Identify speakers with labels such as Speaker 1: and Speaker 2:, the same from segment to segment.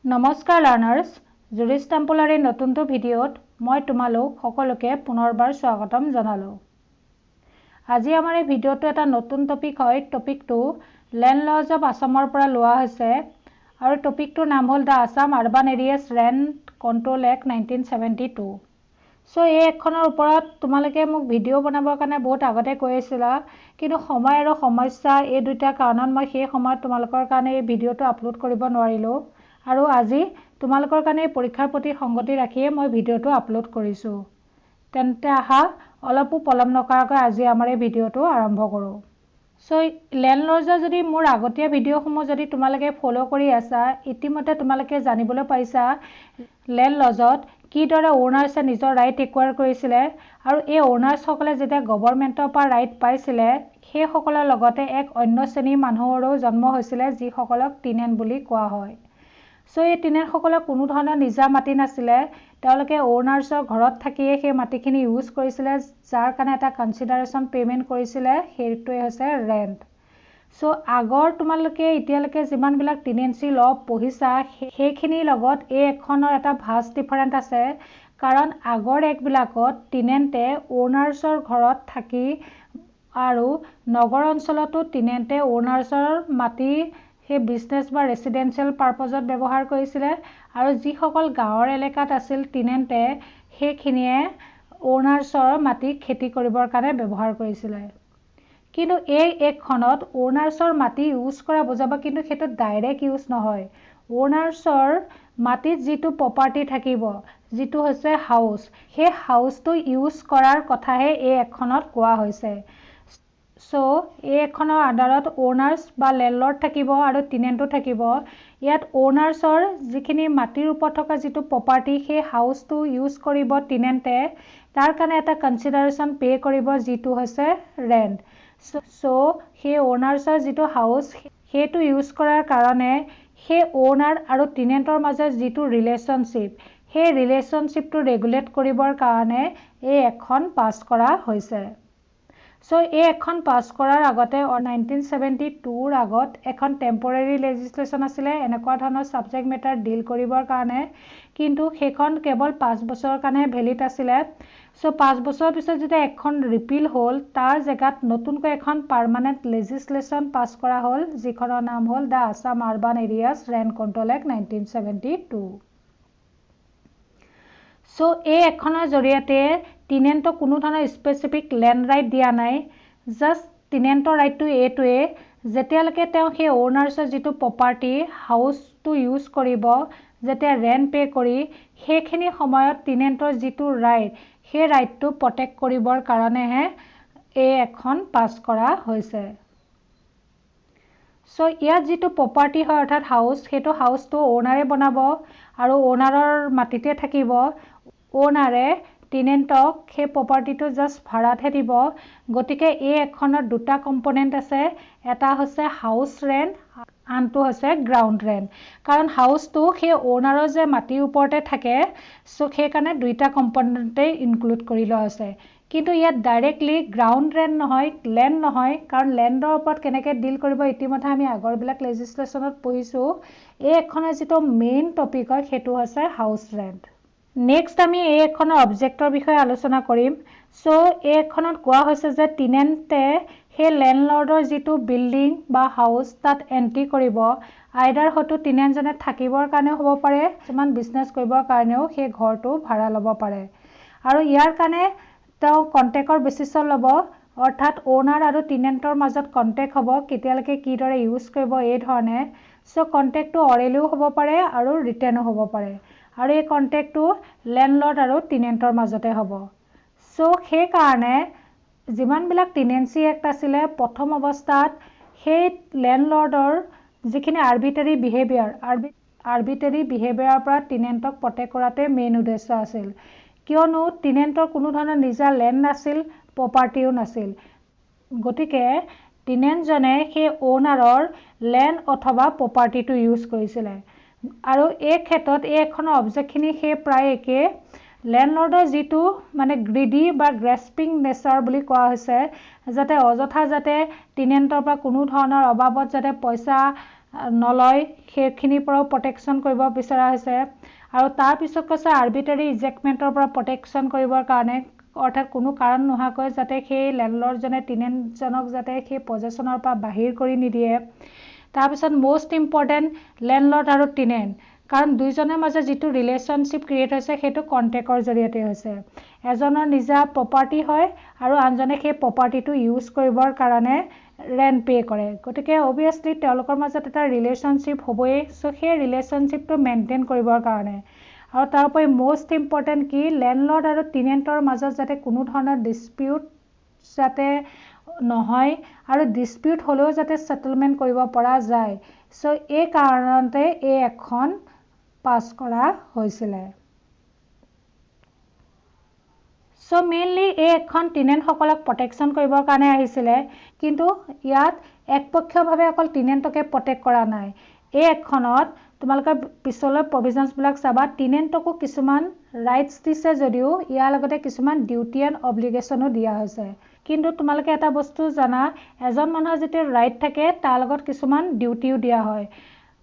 Speaker 1: নমস্কাৰ লাৰ্নাৰ্ছ, জুৰিছ টেম্পলাৰী নতুনটো ভিডিঅ'ত মই তোমালোক সকলোকে পুনৰবাৰ স্বাগতম জনালোঁ। আজি আমাৰ এই ভিডিঅ'টো এটা নতুন টপিক হয়। টপিকটো লেণ্ড লজ অফ আছামৰ পৰা লোৱা হৈছে আৰু টপিকটোৰ নাম হ'ল the Assam urban areas rent control act 1972। চ' এই এখনৰ ওপৰত তোমালোকে মোক ভিডিঅ' বনাবৰ কাৰণে বহুত আগতে কৈ আছিলা, কিন্তু সময় আৰু সমস্যা এই দুটা কাৰণত মই সেই সময়ত তোমালোকৰ কাৰণে এই ভিডিঅ'টো আপলোড কৰিব নোৱাৰিলোঁ আৰু আজি তোমালোকৰ কাৰণে পৰীক্ষাৰ প্ৰতি সংগতি ৰাখিয়ে মই ভিডিঅ'টো আপলোড কৰিছোঁ। তেন্তে আহা অলপো পলম নকৰাকৈ আজি আমাৰ এই ভিডিঅ'টো আৰম্ভ কৰোঁ। চ' লেণ্ড লজৰ যদি মোৰ আগতীয়া ভিডিঅ'সমূহ যদি তোমালোকে ফ'ল' কৰি আছা, ইতিমধ্যে তোমালোকে জানিবলৈ পাইছা লেণ্ড লজত কিদৰে অ'নাৰ্ছে নিজৰ ৰাইট একুৱাৰ কৰিছিলে আৰু এই অ'নাৰ্ছসকলে যেতিয়া গভৰ্ণমেণ্টৰ পৰা ৰাইট পাইছিলে সেইসকলৰ লগতে এক অন্য শ্ৰেণীৰ মানুহৰো জন্ম হৈছিলে যিসকলক টিনেণ্ট বুলি কোৱা হয়। চ' এই টিনেণ্টসকলৰ কোনো ধৰণৰ নিজা মাটি নাছিলে, তেওঁলোকে অ'নাৰ্ছৰ ঘৰত থাকিয়ে সেই মাটিখিনি ইউজ কৰিছিলে, যাৰ কাৰণে এটা কনচিডাৰেশ্যন পে'মেণ্ট কৰিছিলে, সেইটোৱে হৈছে ৰেণ্ট। চ' আগৰ তোমালোকে এতিয়ালৈকে যিমানবিলাক টিনেঞ্চি ল পঢ়িছা সেইখিনিৰ লগত এই এখনৰ এটা ভাষ্ট ডিফাৰেণ্ট আছে, কাৰণ আগৰ এক্টবিলাকত টিনেণ্টে অ'নাৰ্ছৰ ঘৰত থাকি আৰু নগৰ অঞ্চলতো টিনেণ্টে অ'নাৰ্ছৰ মাটি সেই বিজনেছ বা ৰেচিডেঞ্চিয়েল পাৰপজত ব্যৱহাৰ কৰিছিলে আৰু যিসকল গাঁৱৰ এলেকাত আছিল টিনেণ্টে সেইখিনিয়ে অ'নাৰ্ছৰ মাটি খেতি কৰিবৰ কাৰণে ব্যৱহাৰ কৰিছিলে। কিন্তু এই এক্টখনত অ'নাৰ্ছৰ মাটি ইউজ কৰা বুজাব, কিন্তু সেইটো ডাইৰেক্ট ইউজ নহয়। অ'নাৰ্ছৰ মাটিত যিটো প্ৰপাৰ্টি থাকিব, যিটো হৈছে হাউচ, সেই হাউচটো ইউজ কৰাৰ কথাহে এই এক্টখনত কোৱা হৈছে। চ' এই এখনৰ আণ্ডাৰত অ'নাৰ্ছ বা লেণ্ডলৰ্ড থাকিব আৰু টিনেণ্টো থাকিব। ইয়াত অ'নাৰ্ছৰ যিখিনি মাটিৰ ওপৰত থকা যিটো প্ৰপাৰ্টি, সেই হাউচটো ইউজ কৰিব টিনেণ্টে, তাৰ কাৰণে এটা কনচিডাৰেশ্যন পে' কৰিব যিটো হৈছে ৰেণ্ট। চ' সেই অ'নাৰ্ছৰ যিটো হাউচ সেইটো ইউজ কৰাৰ কাৰণে সেই অ'নাৰ আৰু টিনেণ্টৰ মাজত যিটো ৰিলেশ্যনশ্বিপ, সেই ৰিলেশ্যনশ্বিপটো ৰেগুলেট কৰিবৰ কাৰণে এই এক্টখন পাছ কৰা হৈছে। চ' এই এক্টখন পাছ কৰাৰ আগতে 1972ৰ আগত এখন টেম্পৰেৰী লেজিছলেশ্যন আছিলে এনেকুৱা ধৰণৰ ছাবজেক্ট মেটাৰ ডিল কৰিবৰ কাৰণে, কিন্তু সেইখন কেৱল 5 বছৰৰ কাৰণেহে ভেলিড আছিলে। চ' 5 বছৰৰ পিছত যেতিয়া এক্টখন ৰিপিল হ'ল, তাৰ জেগাত নতুনকৈ এখন পাৰ্মানেণ্ট লেজিছলেশ্যন পাছ কৰা হ'ল, যিখনৰ নাম হ'ল the Assam urban areas rent control act 1972। চ' এই এক্টখনৰ জৰিয়তে টিনেণ্টক কোনো ধৰণৰ স্পেচিফিক লেণ্ড ৰাইট দিয়া নাই। জাষ্ট টিনেণ্টৰ ৰাইটটো এইটোৱে, যেতিয়ালৈকে তেওঁ সেই অ'নাৰ্ছৰ যিটো প্ৰপাৰ্টি হাউচটো ইউজ কৰিব, যেতিয়া ৰেণ্ট পে' কৰি সেইখিনি সময়ত টিনেণ্টৰ যিটো ৰাইট, সেই ৰাইটটো প্ৰটেক্ট কৰিবৰ কাৰণেহে এই এক্টখন পাছ কৰা হৈছে। চ' ইয়াত যিটো প্ৰপাৰ্টি হয় অৰ্থাৎ হাউচ, সেইটো হাউচটো অ'নাৰে বনাব আৰু অ'নাৰৰ মাটিতে থাকিব। অ'নাৰে টিনেণ্টক সেই প্ৰপাৰ্টিটো জাষ্ট ভাড়াতহে দিব। গতিকে এই এক্টখনত দুটা কম্পনেণ্ট আছে, এটা হৈছে হাউচ ৰেণ্ট, আনটো হৈছে গ্ৰাউণ্ড ৰেণ্ট। কাৰণ হাউচটো সেই অ'নাৰৰ যে মাটিৰ ওপৰতে থাকে, চ' সেইকাৰণে দুইটা কম্পনেণ্টেই ইনক্লুড কৰি লোৱা আছে। কিন্তু ইয়াত ডাইৰেক্টলি গ্ৰাউণ্ড ৰেণ্ট নহয়, লেণ্ড নহয়, কাৰণ লেণ্ডৰ ওপৰত কেনেকৈ ডিল কৰিব ইতিমধ্যে আমি আগৰবিলাক লেজিছলেশ্যনত পঢ়িছোঁ। এই এক্টখনৰ যিটো মেইন টপিক হয় সেইটো হৈছে হাউচ ৰেণ্ট। নেক্সট আমি এই এক্টখনৰ অবজেক্টৰ বিষয়ে আলোচনা কৰিম। চ' এই এক্টখনত কোৱা হৈছে যে টিনেণ্টে সেই লেণ্ডলৰ্ডৰ যিটো বিল্ডিং বা হাউচ তাত এণ্ট্ৰি কৰিব, আইদাৰ হয়তো টিনেণ্টজনে থাকিবৰ কাৰণেও হ'ব পাৰে, কিছুমান বিজনেছ কৰিবৰ কাৰণেও সেই ঘৰটো ভাড়া ল'ব পাৰে। আৰু ইয়াৰ কাৰণে তেওঁ কণ্টেক্টৰ বেচিছত ল'ব, অৰ্থাৎ অ'নাৰ আৰু টিনেণ্টৰ মাজত কণ্টেক্ট হ'ব, কেতিয়ালৈকে কিদৰে ইউজ কৰিব এই ধৰণে। চ' কণ্টেক্টটো অৰেলিও হ'ব পাৰে আৰু ৰিটেনো হ'ব পাৰে, আৰু এই কণ্টেক্টটো লেণ্ডলৰ্ড আৰু টিনেণ্টৰ মাজতে হ'ব। চ' সেইকাৰণে যিমানবিলাক টিনেঞ্চি এক্ট আছিলে প্ৰথম অৱস্থাত সেই লেণ্ডলৰ্ডৰ যিখিনি আৰ্বিট্ৰেৰী বিহেভিয়াৰৰ পৰা টিনেণ্টক প্ৰটেক্ট কৰাটোৱে মেইন উদ্দেশ্য আছিল, কিয়নো টিনেণ্টৰ কোনো ধৰণৰ নিজা লেণ্ড নাছিল, প্ৰপাৰ্টিও নাছিল। গতিকে টিনেণ্টজনে সেই অ'নাৰৰ লেণ্ড অথবা প্ৰপাৰ্টিটো ইউজ কৰিছিলে। আৰু এই ক্ষেত্ৰত এই এক্টখনৰ অবজেক্টখিনি সেই প্ৰায় একেই। লেণ্ডলৰ্ডৰ যিটো মানে গ্ৰিডি বা গ্ৰেছপিং নেচাৰ বুলি কোৱা হৈছে, যাতে অযথা যাতে টিনেণ্টৰ পৰা কোনো ধৰণৰ অবাবত যাতে পইচা নলয় সেইখিনিৰ পৰাও প্ৰটেকশ্যন কৰিব বিচৰা হৈছে আৰু তাৰ পিছত কৈছে আৰ্বিট্ৰেৰী ইজেক্টমেণ্টৰ পৰা প্ৰটেকশ্যন কৰিবৰ কাৰণে অৰ্থাৎ কোনো কাৰণ নোহোৱাকৈ যাতে সেই লেণ্ডলৰ্ডজনে টিনেণ্টজনক যাতে সেই পজেশ্যনৰ পৰা বাহিৰ কৰি নিদিয়ে তাৰপিছত মষ্ট ইম্পৰ্টেণ্ট লেণ্ডলৰ্ড আৰু টিনেণ্ট কাৰণ দুইজনৰ মাজত যিটো ৰিলেশ্যনশ্বিপ ক্ৰিয়েট হৈছে সেইটো কণ্ট্ৰেক্টৰ জৰিয়তে হৈছে এজনৰ নিজা প্ৰপাৰ্টি হয় আৰু আনজনে সেই প্ৰপাৰ্টিটো ইউজ কৰিবৰ কাৰণে ৰেণ্ট পে' কৰে গতিকে অভিয়াছলি তেওঁলোকৰ মাজত এটা ৰিলেশ্যনশ্বিপ হ'বই চ' সেই ৰিলেশ্যনশ্বিপটো মেইনটেইন কৰিবৰ কাৰণে আৰু তাৰোপৰি মষ্ট ইম্পৰ্টেণ্ট কি লেণ্ডলৰ্ড আৰু টিনেণ্টৰ মাজত যাতে কোনো ধৰণৰ ডিছপিউট যাতে নহয় আৰু ডিছপিউট হ'লেও যাতে ছেটেলমেণ্ট কৰিব পৰা যায় চ' এই কাৰণতে এই এখন পাছ কৰা হৈছিলে চ' মেইনলি এই এখন টিনেণ্টসকলক প্ৰটেকশ্যন কৰিবৰ কাৰণে আহিছিলে কিন্তু ইয়াত একপক্ষীয়ভাৱে অকল টিনেণ্টকে প্ৰটেক্ট কৰা নাই এই একখনত তোমালোকে পিছলৈ প্ৰভিজনছবিলাক চাবা টিনেণ্টকো কিছুমান ৰাইটছ দিছে যদিও ইয়াৰ লগতে কিছুমান ডিউটি এণ্ড অব্লিগেশ্যনো দিয়া হৈছে কিন্তু তোমালোকে এটা বস্তু জানা এজন মানুহৰ যেতিয়া ৰাইট থাকে তাৰ লগত কিছুমান ডিউটিও দিয়া হয়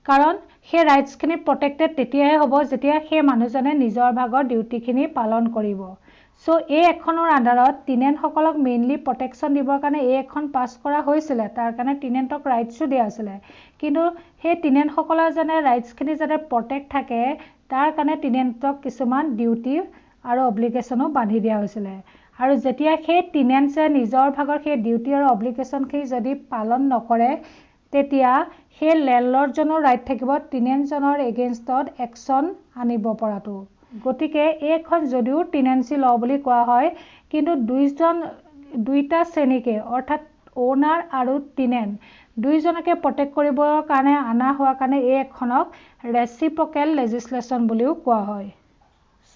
Speaker 1: কাৰণ সেই ৰাইটছখিনি প্ৰটেক্টেড তেতিয়াহে হ'ব যেতিয়া সেই মানুহজনে নিজৰ ভাগৰ ডিউটিখিনি পালন কৰিব চ' এই এখনৰ আণ্ডাৰত টিনেণ্টসকলক মেইনলি প্ৰটেকশ্যন দিবৰ কাৰণে এই এখন পাছ কৰা হৈছিলে তাৰ কাৰণে টিনেণ্টক ৰাইটছো দিয়া আছিলে কিন্তু সেই টিনেণ্টসকলৰ যেনে ৰাইটছখিনি যাতে প্ৰটেক্ট থাকে তাৰ কাৰণে টিনেণ্টক কিছুমান ডিউটি আৰু অব্লিগেশ্যনো বান্ধি দিয়া হৈছিলে আৰু যেতিয়া সেই টিনেণ্টছে নিজৰ ভাগৰ সেই ডিউটি আৰু অব্লিগেশ্যনখিনি যদি পালন নকৰে তেতিয়া সেই লেণ্ডলৰ্ডজনৰ ৰাইট থাকিব টিনেণ্টজনৰ এগেইনষ্টত একশ্যন আনিব পৰাটো গতিকে এইখন যদিও টিনেঞ্চি ল বুলি কোৱা হয় কিন্তু দুইটা শ্ৰেণীকে অৰ্থাৎ অ'নাৰ আৰু টিনেণ্ট দুইজনকে প্ৰটেক্ট কৰিবৰ কাৰণে অনা হোৱাৰ কাৰণে এই এখনক ৰেচিপ্ৰকেল লেজিছলেশ্যন বুলিও কোৱা হয়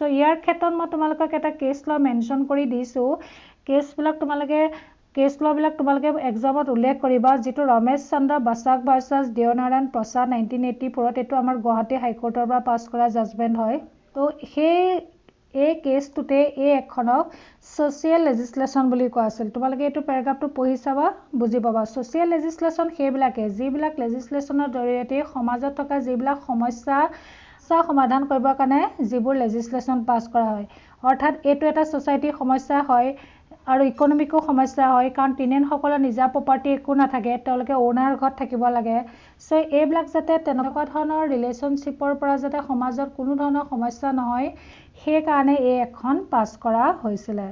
Speaker 1: চ' ইয়াৰ ক্ষেত্ৰত মই তোমালোকক এটা কেছ ল মেনশ্যন কৰি দিছোঁ কেছ ল'বিলাক তোমালোকে এক্সামত উল্লেখ কৰিবা যিটো ৰমেশ চন্দ্ৰ বাছাক ভাৰ্চাছ দেৱনাৰায়ণ প্ৰসাদ 1984 এইটো আমাৰ গুৱাহাটী হাইকোৰ্টৰ পৰা পাছ কৰা জাজমেণ্ট হয় তো এই কেছটোতে এই এখনক ছ'চিয়েল লেজিছলেশ্যন বুলি কোৱা আছিল তোমালোকে এইটো পেৰাগ্ৰাফটো পঢ়ি চাবা বুজি পাবা ছ'চিয়েল লেজিছলেশ্যন সেইবিলাকে যিবিলাক লেজিছলেশ্যনৰ জৰিয়তে সমাজত থকা যিবিলাক সমস্যা সমাধান কৰিবৰ কাৰণে যিবোৰ লেজিছলেশ্যন পাছ কৰা হয় অৰ্থাৎ এইটো এটা ছ'চাইটিৰ সমস্যা হয় আৰু ইকনমিকো সমস্যা হয় কাৰণ টিনেণ্টসকলৰ নিজা প্ৰপাৰ্টি একো নাথাকে তেওঁলোকে অ'নাৰ ঘৰত থাকিব লাগে চ' এইবিলাক যাতে তেনেকুৱা ধৰণৰ ৰিলেশ্যনশ্বিপৰ পৰা যাতে সমাজত কোনো ধৰণৰ সমস্যা নহয় সেইকাৰণে এই এখন পাছ কৰা হৈছিলে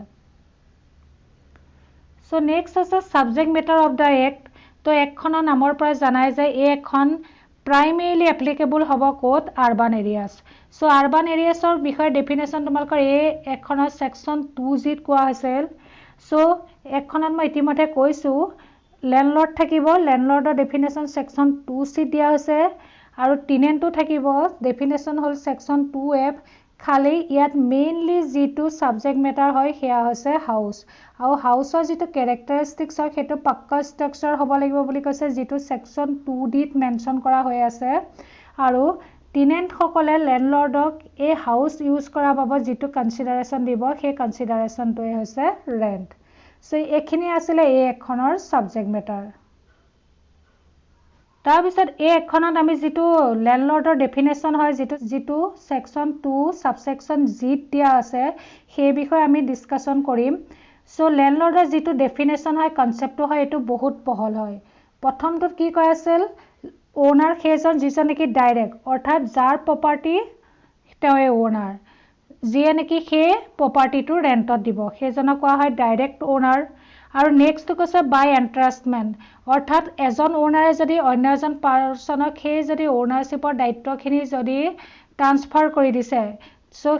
Speaker 1: চ' নেক্সট হৈছে subject matter of the act তো এক্টখনৰ নামৰ পৰা জানাই যে এই এখন প্ৰাইমেৰিলি এপ্লিকেবল হ'ব ক'ত আৰ্বান এৰিয়াছ চ' আৰ্বান এৰিয়াছৰ বিষয়ে ডেফিনেশ্যন তোমালোকৰ এই এখনৰ ছেকশ্যন 2G কোৱা হৈছিল চ' এখনত মই ইতিমধ্যে কৈছোঁ লেণ্ডলৰ্ড থাকিব লেণ্ডলৰ্ডৰ ডেফিনেশ্যন ছেকশ্যন 2C দিয়া হৈছে আৰু টিনেণ্টো থাকিব ডেফিনেশ্যন হ'ল ছেকশ্যন 2F খালি ইয়াত মেইনলি যিটো ছাবজেক্ট মেটাৰ হয় সেয়া হৈছে হাউচ আৰু হাউচৰ যিটো কেৰেক্টাৰিষ্টিক্স হয় সেইটো পাক্কা ষ্ট্ৰাকচাৰ হ'ব লাগিব বুলি কৈছে যিটো ছেকশ্যন 2Dত মেনশ্যন কৰা হৈ আছে আৰু টিনেণ্টসকলে লেণ্ডলৰ্ডক এই হাউচ ইউজ কৰাৰ বাবদ যিটো কনচিডাৰেশ্যন দিব সেই কনচিডাৰেশ্যনটোৱে হৈছে ৰেণ্ট চ' এইখিনি আছিলে এই এখনৰ ছাবজেক্ট মেটাৰ তাৰপিছত এই এখনত আমি যিটো লেণ্ডলৰ্ডৰ ডেফিনেশ্যন হয় যিটো ছেকশ্যন 2 ছাবছেকশ্যন Gত দিয়া আছে সেই বিষয়ে আমি ডিছকাশ্যন কৰিম চ' লেণ্ডলৰ্ডৰ যিটো ডেফিনেশ্যন হয় কনচেপ্টটো হয় এইটো বহুত বহল হয় প্ৰথমটোত কি কৈ আছিল অ'নাৰ সেইজন যিজন নেকি ডাইৰেক্ট অৰ্থাৎ যাৰ প্ৰপাৰ্টি তেওঁৱে অ'নাৰ যিয়ে নেকি সেই প্ৰপাৰ্টিটো ৰেণ্টত দিব সেইজনক কোৱা হয় ডাইৰেক্ট অ'নাৰ আৰু নেক্সটটো কৈছে বাই এণ্ট্ৰাষ্টমেণ্ট অৰ্থাৎ এজন অ'নাৰে যদি অন্য এজন পাৰ্চনক সেই যদি অ'নাৰশ্বিপৰ দায়িত্বখিনি যদি ট্ৰান্সফাৰ কৰি দিছে চ'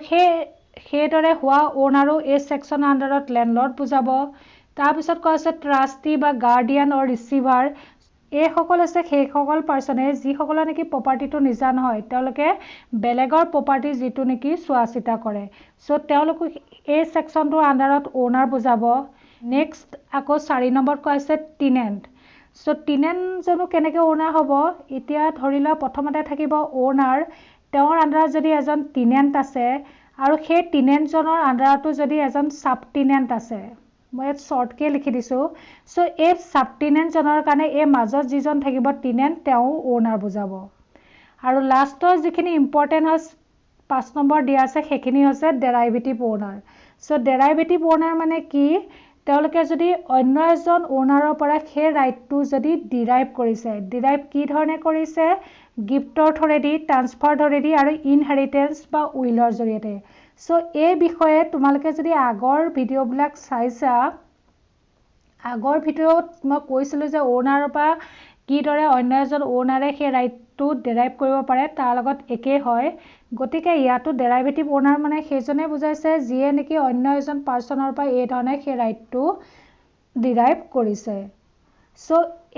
Speaker 1: সেইদৰে হোৱা অ'নাৰো এই ছেকশ্যনৰ আণ্ডাৰত লেণ্ডলৰ্ড বুজাব তাৰপিছত কোৱা হৈছে ট্ৰাষ্টি বা গাৰ্ডিয়ান অৰ ৰিচিভাৰ এইসকল আছে সেইসকল পাৰ্চনে যিসকলৰ নেকি প্ৰপাৰ্টিটো নিজা নহয় তেওঁলোকে বেলেগৰ প্ৰপাৰ্টি যিটো নেকি চোৱা চিতা কৰে চ' তেওঁলোকক এই ছেকশ্যনটোৰ আণ্ডাৰত অ'নাৰ বুজাব নেক্সট আকৌ 4 নম্বৰত কোৱা হৈছে টিনেণ্ট চ' টিনেণ্টজনো কেনেকৈ অ'নাৰ হ'ব এতিয়া ধৰি লোৱা প্ৰথমতে থাকিব অ'নাৰ তেওঁৰ আণ্ডাৰত যদি এজন টিনেণ্ট আছে আৰু সেই টিনেণ্টজনৰ আণ্ডাৰতো যদি এজন ছাব টিনেণ্ট আছে মই শৰ্টকে লিখি দিছো সো এই সাবটেনেন্ট জনৰ কাৰণে এই মাজত যিজন থাকিব টেনেন্ট তেওঁ ওনাৰ বুজাব আৰু লাষ্টৰ যিখিনি ইম্পৰ্টেন্ট হয় 5 নম্বৰ দিয়া আছে সেইখিনি হৈছে derivative owner so derivative owner মানে কি তেওঁলোকে যদি অন্য এজন ওনাৰৰ পৰা সেই ৰাইটটো যদি ডিৰাইভ কৰিছে ডিৰাইভ কি ধৰণে কৰিছে গিফটৰ থৰেদি ট্ৰান্সফাৰ থৰেদি আৰু ইনহেৰিটেন্স বা উইলৰ জৰিয়তে সো এই বিষয়ে তোমালোকে যদি আগৰ ভিডিঅ'বিলাক চাইছা আগৰ ভিডিঅ'ত মই কৈছিলো যে ওনাৰৰ পৰা কি দৰে অন্য এজন ওনাৰে সেই ৰাইটটো ডেৰাইভ কৰিব পাৰে তাৰ লগত একে হয় গতিকে ইয়াতো ডেৰাইভেটিভ ওনাৰ মানে সেইজনে বুজাইছে যিয়ে নেকি অন্য এজন পাৰ্সনৰ পৰা এই ধৰণে সেই ৰাইটটো ডিৰাইভ কৰিছে সো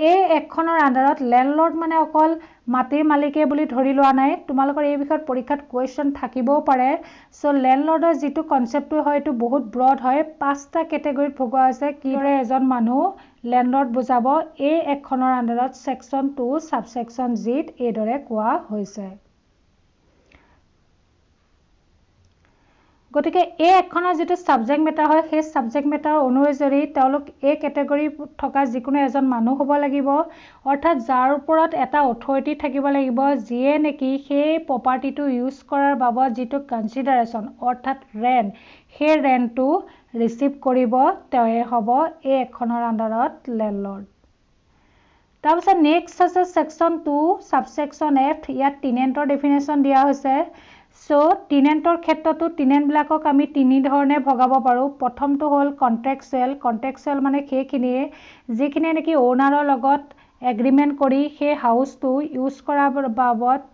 Speaker 1: এই একখনৰ আন্ডাৰত ল্যান্ডলৰ্ড মানে অকল মাটিৰ মালিকে বুলি ধৰি লোৱা নাই তোমালোকৰ এই বিষয়ত পৰীক্ষাত কোৱেশ্চন থাকিবও পাৰে সো ল্যান্ডলৰ্ডৰ যিটো কনসেপ্টটো হয় এটো বহুত ব্ৰড হয় পাঁচটা ক্যাটাগৰীত ভগোৱা আছে কিদৰে এজন মানুহ ল্যান্ডলৰ্ড বুজাব এই একখনৰ আন্ডাৰত সেকশন 2 সাবসেকশন জি ত এইদৰে কোৱা হৈছে গতিকে এই একখনৰ যেটো সাবজেক্ট মেটাৰ হয় সেই সাবজেক্ট মেটাৰ অনুযায়ী তেওঁলোক এই ক্যাটাগৰী থকা যিকোনো এজন মানুহ হ'ব লাগিব অৰ্থাৎ যাৰ ওপৰত এটা অথৰিটি থাকিব লাগিব যিয়ে নেকি সেই প্ৰপাৰ্টিটো ইউজ কৰাৰ বাবদ যেটো কনসিডাৰেচন অৰ্থাৎ ৰেন্ট সেই ৰেন্টটো ৰিসিভ কৰিব তেৱে হ'ব এই একখনৰ আন্ডাৰত ল্যান্ডলৰ্ড তাৰপিছত নেক্সট আছে সেকশন 2 সাবসেকশন এফ ইয়াত টেনেন্টৰ ডেফিনেশন দিয়া হৈছে সো টেনেন্টৰ ক্ষেত্ৰতো টেনেন্ট বিলাকক আমি তিনি ধৰণে ভগাব পাৰো প্ৰথমটো হ'ল কন্ট্ৰাকচুৱেল মানে সেইখিনিয়ে যিখিনি নেকি ওনাৰৰ লগত এগ্ৰিমেন্ট কৰি সেই হাউসটো ইউজ কৰাৰ বাবদ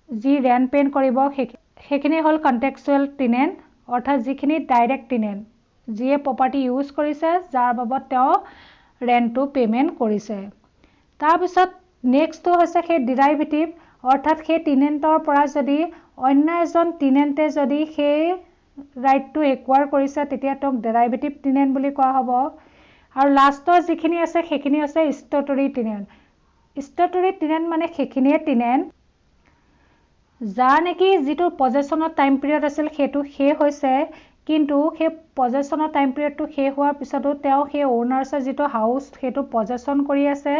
Speaker 1: যি ৰেন্ট পেন কৰিব সেইখিনি হ'ল কন্ট্ৰাকচুৱেল টেনেন্ট অৰ্থাৎ যিখিনি ডাইৰেক্ট টেনেন্ট যিয়ে প্ৰপাৰ্টি ইউজ কৰিছে যাৰ বাবদ তেওঁ ৰেন্টটো পেমেন্ট কৰিছে তাৰপিছত নেক্সটটো হৈছে সেই ডেৰাইভেটিভ অৰ্থাৎ সেই টেনেন্টৰ পৰা যদি অন্য এজন টেনেন্টে যদি সেই ৰাইটটো একোয়াৰ কৰিছে তেতিয়া তেওঁক ডেৰাইভেটিভ টেনেন্ট বুলি কোৱা হ'ব আৰু লাষ্টৰ যিখিনি আছে সেইখিনি আছে স্ট্যাটুটৰি টেনেন্ট মানে সেইখিনিয়ে টেনেন্ট যাৰ নেকি যিটো পজেছনৰ টাইম পিৰিয়ড আছিল সেইটো শেষ হৈছে কিন্তু সেই পজেছনৰ টাইম পিৰিয়ডটো শেষ হোৱাৰ পিছতো তেওঁ সেই ওনাৰ্ছৰ যিটো হাউস সেইটো পজেছন কৰি আছে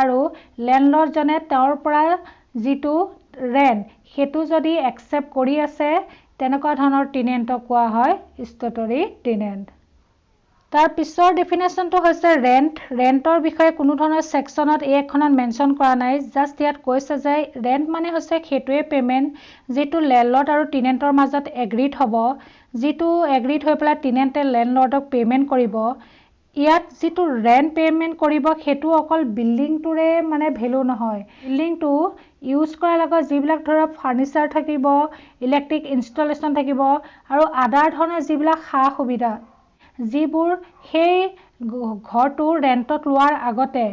Speaker 1: আৰু ল্যান্ডলৰ্ড জনে তেওঁৰ পৰা যিটো ৰেন্ট সেইটো যদি একসেপ্ট কৰি আছে তেনেকুৱা ধৰণৰ টেনেন্টক কোৱা হয় স্ট্যাটুটৰি টেনেন্ট তাৰ পিছৰ ডেফিনেশনটো হৈছে ৰেন্টৰ বিষয়ে কোনো ধৰণৰ সেকশনত এই এখনত মেনশন কৰা নাই জাস্ট ইয়াত কৈছে যে ৰেন্ট মানে হৈছে সেইটোৱে পেমেন্ট যেটো ল্যান্ডলৰ্ড আৰু টেনেন্টৰ মাজত এগ্ৰিড হ'ব যেটো এগ্ৰিড হৈ পেলাই টেনেন্টে ল্যান্ডলৰ্ডক পেমেন্ট কৰিব ইয়াত যেটো ৰেন্ট পেমেন্ট কৰিব হেতু অকল বিল্ডিংটোৰে মানে ভ্যালু নহয় বিল্ডিংটো ইউজ কৰাৰ লগত যিবিলাক ধৰা ফাৰ্নিচাৰ থাকিব ইলেক্ট্ৰিক ইনষ্টলেচন থাকিব আৰু আদাৰ ধৰণৰ যিবিলাক সা সুবিধা যিবোৰ সেই ঘৰটো ৰেন্টত লোৱাৰ আগতে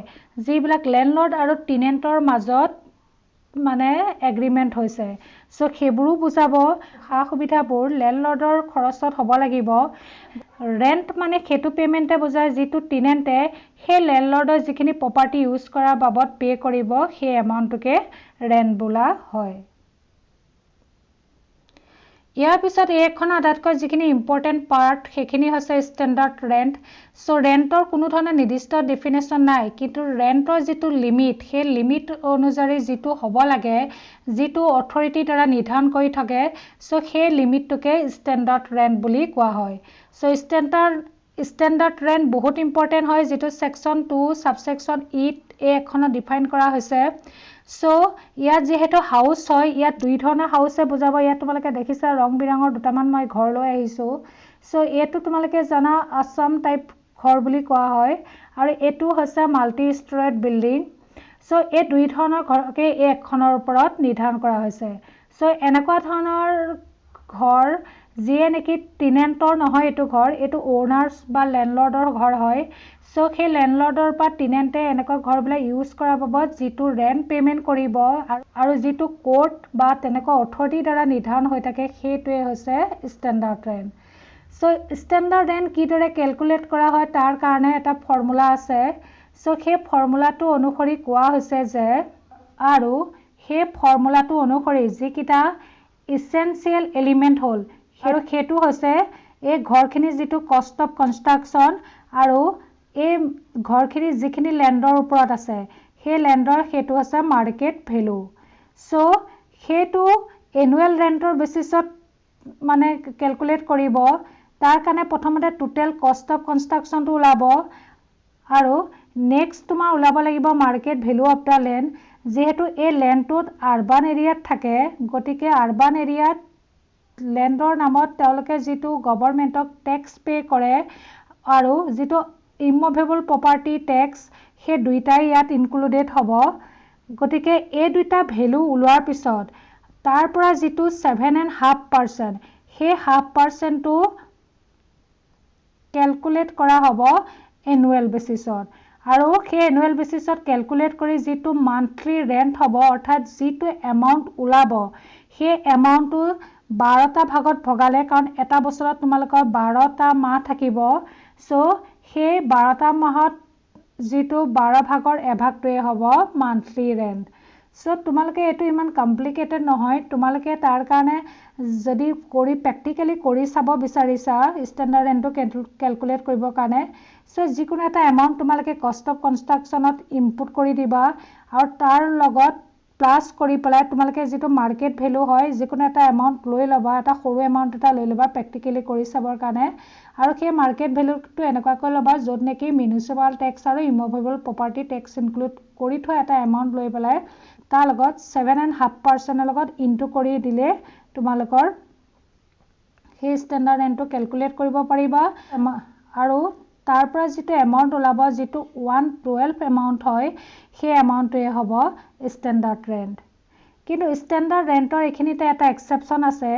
Speaker 1: যিবিলাক ল্যান্ডলৰ্ড আৰু টেনেন্টৰ মাজত মানে এগ্ৰিমেন্ট হৈছে সো সেইবোৰো বুজাব সা সুবিধাবোৰ ল্যান্ডলৰ্ডৰ খৰচত হ'ব লাগিব ৰেন্ট মানে হেতু পেমেন্টে বুজায় যেটো টেনেন্টে সেই ল্যান্ডলৰ্ডৰ যিখিনি প্ৰপাৰ্টি ইউজ কৰাৰ বাবদ পে কৰিব সেই এমাউন্টটোকে ৰেন্ট বোলা হয় ইয়াৰ পিছত এইখন আটাইতকৈ যিখিনি ইম্পৰ্টেন্ট পাৰ্ট সেইখিনি হৈছে স্ট্যান্ডাৰ্ড ৰেন্ট সো ৰেন্টৰ কোনো ধৰণৰ নিৰ্দিষ্ট ডেফিনেশন নাই কিন্তু ৰেন্টৰ যেটো লিমিট সেই লিমিট অনুযায়ী যেটো হ'ব লাগে যেটো অথৰিটি দ্বাৰা নিৰ্ধাৰণ কৰি থাকে সো সেই লিমিটটোকে স্ট্যান্ডাৰ্ড ৰেন্ট বুলি কোৱা হয় সো স্ট্যান্ডাৰ্ড ৰেন্ট বহুত ইম্পৰ্টেন্ট হয় যেটো সেকশন 2 সাবসেকশন ই এই এখনত ডিফাইন কৰা হৈছে সো ইয়াত যেহেতু হাউস হয় ইয়াত দুই ধৰণৰ হাউসে বুজাব ইয়াত তোমালোকে দেখিছা ৰং বিৰঙৰ দুটামান মই ঘৰ লৈ আহিছো সো এটো তোমালোকে জানা আসাম টাইপ ঘৰ বুলি কোৱা হয় আৰু এটো হৈছে মাল্টি ষ্টৰেড বিল্ডিং সো এই দুই ধৰণৰ ঘৰকে এই একখনৰ ওপৰত নিৰ্ধাৰণ কৰা হৈছে সো এনেকুৱা ধৰণৰ ঘৰ যিয়ে নেকি টেনেন্টৰ নহয় এটো ঘৰ এটো ওনাৰ্স বা ল্যান্ডলৰ্ডৰ ঘৰ হয় সো সেই ল্যান্ডলৰ্ডৰ পৰা টেনেন্টে এনেকুৱা ঘৰবিলাক ইউজ কৰাৰ বাবদ যেটো ৰেন্ট পেমেন্ট কৰিব আৰু যেটো কোৰ্ট বা তেনেকুৱা অথৰিটি দ্বাৰা নিৰ্ধাৰণ হৈ থাকে সেইটোৱে হৈছে standard rent so standard rent কিদৰে ক্যালকুলেট কৰা হয় তাৰ কাৰণে এটা ফৰ্মুলা আছে সো সেই ফৰ্মুলাটো অনুসৰি কোৱা হৈছে যে আৰু সেই ফৰ্মুলাটো অনুসৰি যিকিটা ইসেনশিয়াল এলিমেন্ট হ'ল হেতু হৈছে এই ঘৰখিনি যেটো কষ্ট অফ কনস্ট্ৰাকচন আৰু এই ঘৰখিনি যিখিনি ল্যান্ডৰ ওপৰত আছে সেই ল্যান্ডৰ হেতু আছে মাৰ্কেট ভ্যালু সো হেতু এনুৱেল ৰেন্টৰ বেসিছত মানে ক্যালকুলেট কৰিব তাৰ কাৰণে প্ৰথমতে টোটাল কষ্ট অফ কনস্ট্ৰাকচন টো ওলাব আৰু নেক্সট তোমাৰ ওলাব লাগিব market value of the land যেহেতু এই ল্যান্ডটোত আৰবান এৰিয়াত থাকে গতিকে আৰবান এৰিয়াত ল্যান্ডৰ নামত তেওঁলোকে যেটো গভৰ্নমেন্টক ট্যাক্স পে কৰে আৰু যেটো ইমুভেবল প্ৰপাৰ্টি ট্যাক্স সেই দুইটাই ইয়াত ইনক্লুডেড হ'ব গতিকে এই দুইটা ভ্যালু ওলোৱাৰ পিছত তাৰ পৰা যেটো 7.5% সেই 0.5% টো ক্যালকুলেট কৰা হ'ব এনুৱেল বেসিছত আৰু সেই এনুৱেল বেসিছত ক্যালকুলেট কৰি যেটো মান্থলি ৰেন্ট হ'ব অৰ্থাৎ যেটো এমাউন্ট ওলাব সেই এমাউন্টটো 12টা ভাগত ভগালে কাৰণ এটা বছৰত তোমালোকৰ 12টা মাহ থাকিব সো সেই 12টা মাহত যেটো 12 ভাগৰ এভাগটোৱে হ'ব মান্থলি ৰেন্ট সো তোমালোকে এটো ইমান কমপ্লিকেটেড নহয় তোমালোকে তাৰ কাৰণে যদি কৰি প্ৰ্যাকটিক্যালি কৰি চাব বিচাৰিছা স্ট্যান্ডাৰ্ড ৰেন্টটো ক্যালকুলেট কৰিব কাৰণে সো যিকোনো এটা এমাউন্ট তোমালোকে কষ্ট অফ কনস্ট্ৰাকচনত ইনপুট কৰি দিবা আৰু তাৰ লগত প্লাস কৰি পেলাই তোমালোকে যেটো মাৰ্কেট ভ্যালু হয় যিকোনো এটা এমাউন্ট লৈ লবা এটা সৰু এমাউন্ট এটা লৈ লবা প্ৰ্যাকটিক্যালি কৰি চাবৰ কাৰণে আৰু সেই মাৰ্কেট ভ্যালুটো এনেকুৱাকৈ লবা য'ত নেকি মিউনিচিপাল ট্যাক্স আৰু ইমুভেবল প্ৰপাৰ্টি ট্যাক্স ইনক্লুড কৰি থোৱা এটা এমাউন্ট লৈ পেলাই তাৰ লগত 7.5% লগত ইনটু কৰি দিলে তোমালোকৰ সেই স্ট্যান্ডাৰ্ড ৰেন্টটো ক্যালকুলেট কৰিব পাৰিবা আৰু তাৰ পৰা যেটো এমাউন্ট ওলাব যেটো 112 এমাউন্ট হয় সেই এমাউন্টটোৱে হ'ব স্ট্যান্ডাৰ্ড ৰেন্ট কিন্তু স্ট্যান্ডাৰ্ড ৰেন্টৰ এখিনিতে এটা এক্সেপশন আছে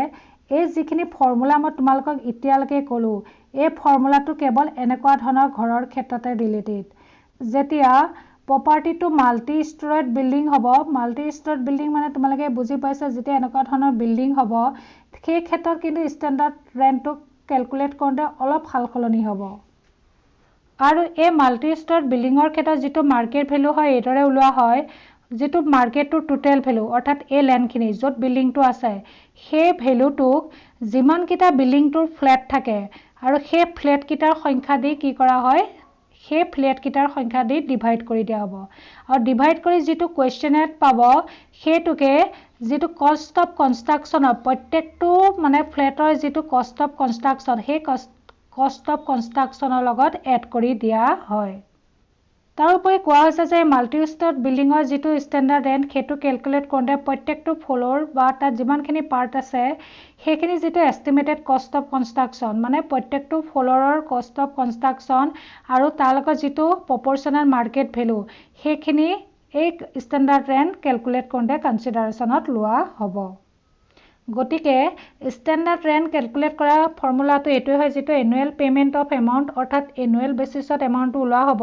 Speaker 1: এই যিখিনি ফৰ্মুলা মই তোমালোকক ইতিয়ালৈকে ক'লো এই ফৰ্মুলাটো কেৱল এনেকুৱা ধৰণৰ ঘৰৰ ক্ষেত্ৰতে ৰিলেটেড যেতিয়া property to multi stored building hobo multi stored building মানে তোমালোকে বুজি পাইছা যেতিয়া এনেকুৱা ধৰণৰ বিল্ডিং হ'ব সেই ক্ষেত্ৰত কিন্তু স্ট্যান্ডাৰ্ড ৰেন্টটো ক্যালকুলেট কৰোঁতে অলপ হালখলনি হ'ব আৰু এই মাল্টি ষ্টৰ বিল্ডিংৰ ক্ষেত্ৰত যেটো মাৰ্কেট ভ্যালু হয় এদৰে ওলোৱা হয় যেটো মাৰ্কেটৰ টোটাল ভ্যালু অৰ্থাৎ এই ল্যান্ডখিনি য'ত বিল্ডিংটো আছে সেই ভ্যালুটোক যিমান কিটা বিল্ডিংটোৰ ফ্ল্যাট থাকে আৰু সেই ফ্ল্যাট কিটাৰ সংখ্যা দি কি কৰা হয় সেই ফ্ল্যাট কিটাৰ সংখ্যা দি ডিভাইড কৰি দিয়া হ'ব আৰু ডিভাইড কৰি যেটো কোৱেশ্চনেট পাব হেতুকে যেটো কষ্ট অফ কনস্ট্ৰাকচন প্ৰত্যেকটো মানে ফ্ল্যাটৰ যেটো কষ্ট অফ কনস্ট্ৰাকচন সেই কষ্ট অফ কনস্ট্ৰাকচনৰ লগত এড কৰি দিয়া হয় তাৰ উপৰি কোৱা হৈছে যে মাল্টি ষ্টৰ বিল্ডিংৰ যেটো স্ট্যান্ডাৰ্ড ৰেন্ট হেতু ক্যালকুলেট কৰোঁতে প্ৰত্যেকটো ফ্লোৰ বা তাত যিমানখিনি পাৰ্ট আছে সেইখিনি যেটো এস্টিমেটেড কষ্ট অফ কনস্ট্ৰাকচন মানে প্ৰত্যেকটো ফ্লোৰৰ কষ্ট অফ কনস্ট্ৰাকচন আৰু তাৰ লগত যেটো প্ৰপৰ্শনাল মাৰ্কেট ভ্যালু সেইখিনি এই স্ট্যান্ডাৰ্ড ৰেন্ট ক্যালকুলেট কৰোঁতে কনসিডাৰেশনত লোৱা হ'ব গতিকে স্ট্যান্ডাৰ্ড ৰেন্ট ক্যালকুলেট কৰা ফৰ্মুলাটো এটোই হয় যেটো এনুৱেল পেমেন্ট অফ এমাউন্ট অৰ্থাৎ এনুৱেল বেসিছত এমাউন্টটো ওলোৱা হ'ব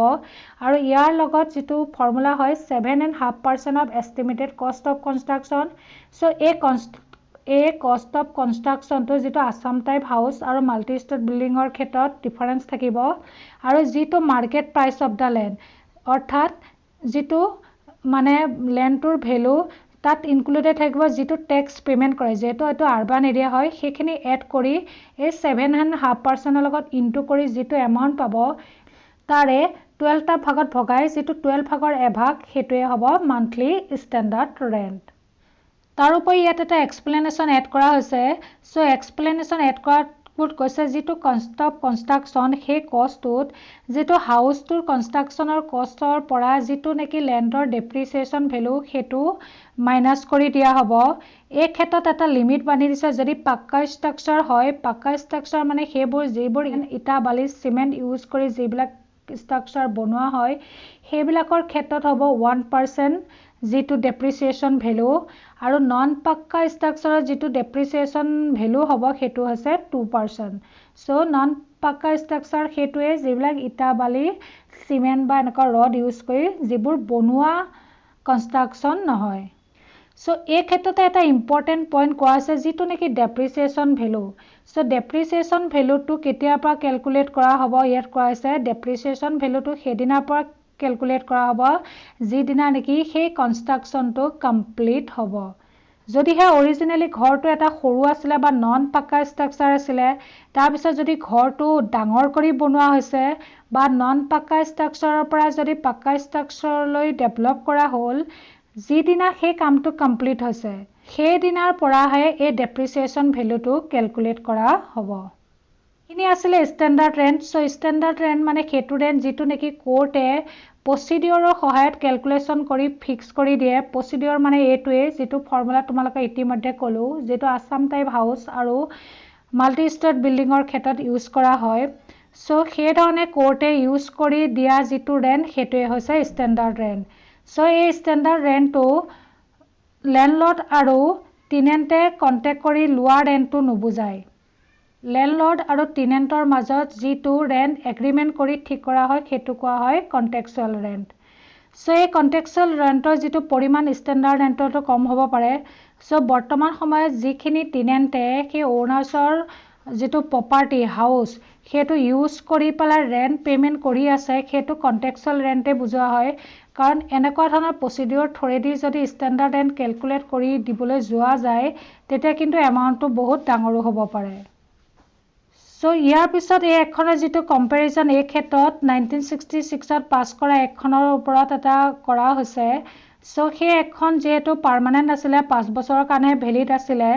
Speaker 1: আৰু ইয়াৰ লগত যেটো ফৰ্মুলা হয় 7.5% of estimated cost of construction so এই কষ্ট অফ কনস্ট্ৰাকচনটো যেটো আসাম টাইপ হাউস আৰু মাল্টি ষ্টৰ বিল্ডিংৰ ক্ষেত্ৰত ডিফাৰেন্স থাকিব আৰু যেটো market price of the land অৰ্থাৎ যেটো মানে ল্যান্ডটোৰ ভ্যালু তাত ইনক্লুডেড থাকিব যেটো ট্যাক্স পেমেন্ট কৰে যেটো এটো আৰবান এৰিয়া হয় সেইখিনি এড কৰি এই 7.5% লগত ইনটু কৰি যেটো এমাউন্ট পাব তাৰে 12 টা ভাগত ভগাই যেটো 12 ভাগৰ এভাগ হেতুৱে হ'ব মান্থলি স্ট্যান্ডাৰ্ড ৰেন্ট তাৰ উপৰি ইয়াত এটা এক্সপ্লেনেশন এড কৰা হৈছে সো এক্সপ্লেনেশন এড কৰাত কৈছে যেটো কষ্ট অফ কনস্ট্ৰাকচন সেই কষ্টটোত যেটো হাউসটোৰ কনস্ট্ৰাকচনৰ কষ্টৰ পৰা যেটো নেকি ল্যান্ডৰ ডেপ্ৰিসিয়েশন ভ্যালু হেতু মাইনাস কৰি দিয়া হ'ব এই ক্ষেত্ৰত এটা লিমিট বান্ধি দিছে যদি পাক্কা স্ট্ৰাকচাৰ হয় পাক্কা স্ট্ৰাকচাৰ মানে সেইবোৰ যেবোৰ ইটা বালি সিমেন্ট ইউজ কৰি যেবিলাক স্ট্ৰাকচাৰ বনোৱা হয় সেইবিলাকৰ ক্ষেত্ৰত হ'ব 1% যেটো ডেপ্ৰিসিয়েশন ভ্যালু আৰু নন পাক্কা স্ট্ৰাকচাৰৰ যেটো ডেপ্ৰিসিয়েশন ভ্যালু হ'ব হেতু হৈছে 2% সো নন পাক্কা স্ট্ৰাকচাৰ হেতুৱে যেবিলাক ইটা বালি সিমেন্ট বা এনেকা ৰড ইউজ কৰি যেবোৰ বনোৱা কনস্ট্ৰাকচন নহয় সো এই ক্ষেত্ৰতে এটা ইম্পৰ্টেন্ট পইণ্ট কোৱা আছে যেটো নেকি ডেপ্ৰিসিয়েশন ভ্যালু সো ডেপ্ৰিসিয়েশন ভ্যালুটো কেতিয়াৰ পৰা ক্যালকুলেট কৰা হ'ব ইয়াত কোৱা আছে ডেপ্ৰিসিয়েশন ভ্যালুটো হেদিনাৰ পৰা ক্যালকুলেট কৰা হ'ব যি দিনা নেকি সেই কনস্ট্ৰাকচনটো কমপ্লিট হ'ব যদিহে অৰিজিনেলি ঘৰটো এটা সৰু আছিলে বা নন পাক্কা ষ্ট্ৰাকচাৰ আছিলে, তাৰপিছত যদি ঘৰটো ডাঙৰ কৰি বনোৱা হৈছে বা নন পাক্কা ষ্ট্ৰাকচাৰৰ পৰা যদি পাক্কা ষ্ট্ৰাকচাৰলৈ ডেভেলপ কৰা হ'ল, যিদিনা সেই কামটো কমপ্লিট হৈছে সেইদিনাৰ পৰাহে এই ডেপ্ৰিচিয়েশ্যন ভেলুটো কেলকুলেট কৰা হ'ব। এইখিনি আছিলে ষ্টেণ্ডাৰ্ড ৰেণ্ট। চ' ষ্টেণ্ডাৰ্ড ৰেণ্ট মানে সেইটো ৰেণ্ট যিটো নেকি কোৰ্টে প্ৰচিডিঅ'ৰৰ সহায়ত কেলকুলেশ্যন কৰি ফিক্স কৰি দিয়ে। প্ৰচিডিঅ'ৰ মানে এইটোৱেই, যিটো ফৰ্মুলা তোমালোকে ইতিমধ্যে ক'লোঁ, যিটো আছাম টাইপ হাউচ আৰু মাল্টি ষ্টেট বিল্ডিঙৰ ক্ষেত্ৰত ইউজ কৰা হয়। চ' সেইধৰণে কোৰ্টে ইউজ কৰি দিয়া যিটো ৰেণ্ট সেইটোৱে হৈছে ষ্টেণ্ডাৰ্ড ৰেণ্ট। চ' এই ষ্টেণ্ডাৰ্ড ৰেণ্টটো লেণ্ডলৰ্ড আৰু টিনেণ্টে কণ্টেক্ট কৰি লোৱা ৰেণ্টটো নুবুজায়। লেণ্ডলৰ্ড আৰু টিনেণ্টৰ মাজত যিটো ৰেণ্ট এগ্ৰিমেণ্ট কৰি ঠিক কৰা হয় সেইটো কোৱা হয় কণ্টেক্সুৱেল ৰেণ্ট। চ' এই কণ্টেক্সুৱেল ৰেণ্টৰ যিটো পৰিমাণ ষ্টেণ্ডাৰ্ড ৰেণ্টৰটো কম হ'ব পাৰে। চ' বৰ্তমান সময়ত যিখিনি টিনেণ্টে সেই অ'নাৰ্ছৰ যিটো প্ৰপাৰ্টি হাউচ সেইটো ইউজ কৰি পেলাই ৰেণ্ট পে'মেণ্ট কৰি আছে, সেইটো কণ্টেক্সুৱেল ৰেণ্টে বুজোৱা হয়। কাৰণ এনেকুৱা ধৰণৰ প্ৰচিডিঅ'ৰ থ্ৰুৱেদি যদি ষ্টেণ্ডাৰ্ড ৰেণ্ট কেলকুলেট কৰি দিবলৈ যোৱা যায়, তেতিয়া কিন্তু এমাউণ্টটো বহুত ডাঙৰো হ'ব পাৰে। চ' ইয়াৰ পিছত এই এখনৰ যিটো কম্পেৰিজন, এই ক্ষেত্ৰত 1966ত পাছ কৰা একখনৰ ওপৰত এটা কৰা হৈছে। চ' সেই এখন যিহেতু পাৰ্মানেণ্ট আছিলে, 5 বছৰৰ কাৰণে ভেলিড আছিলে,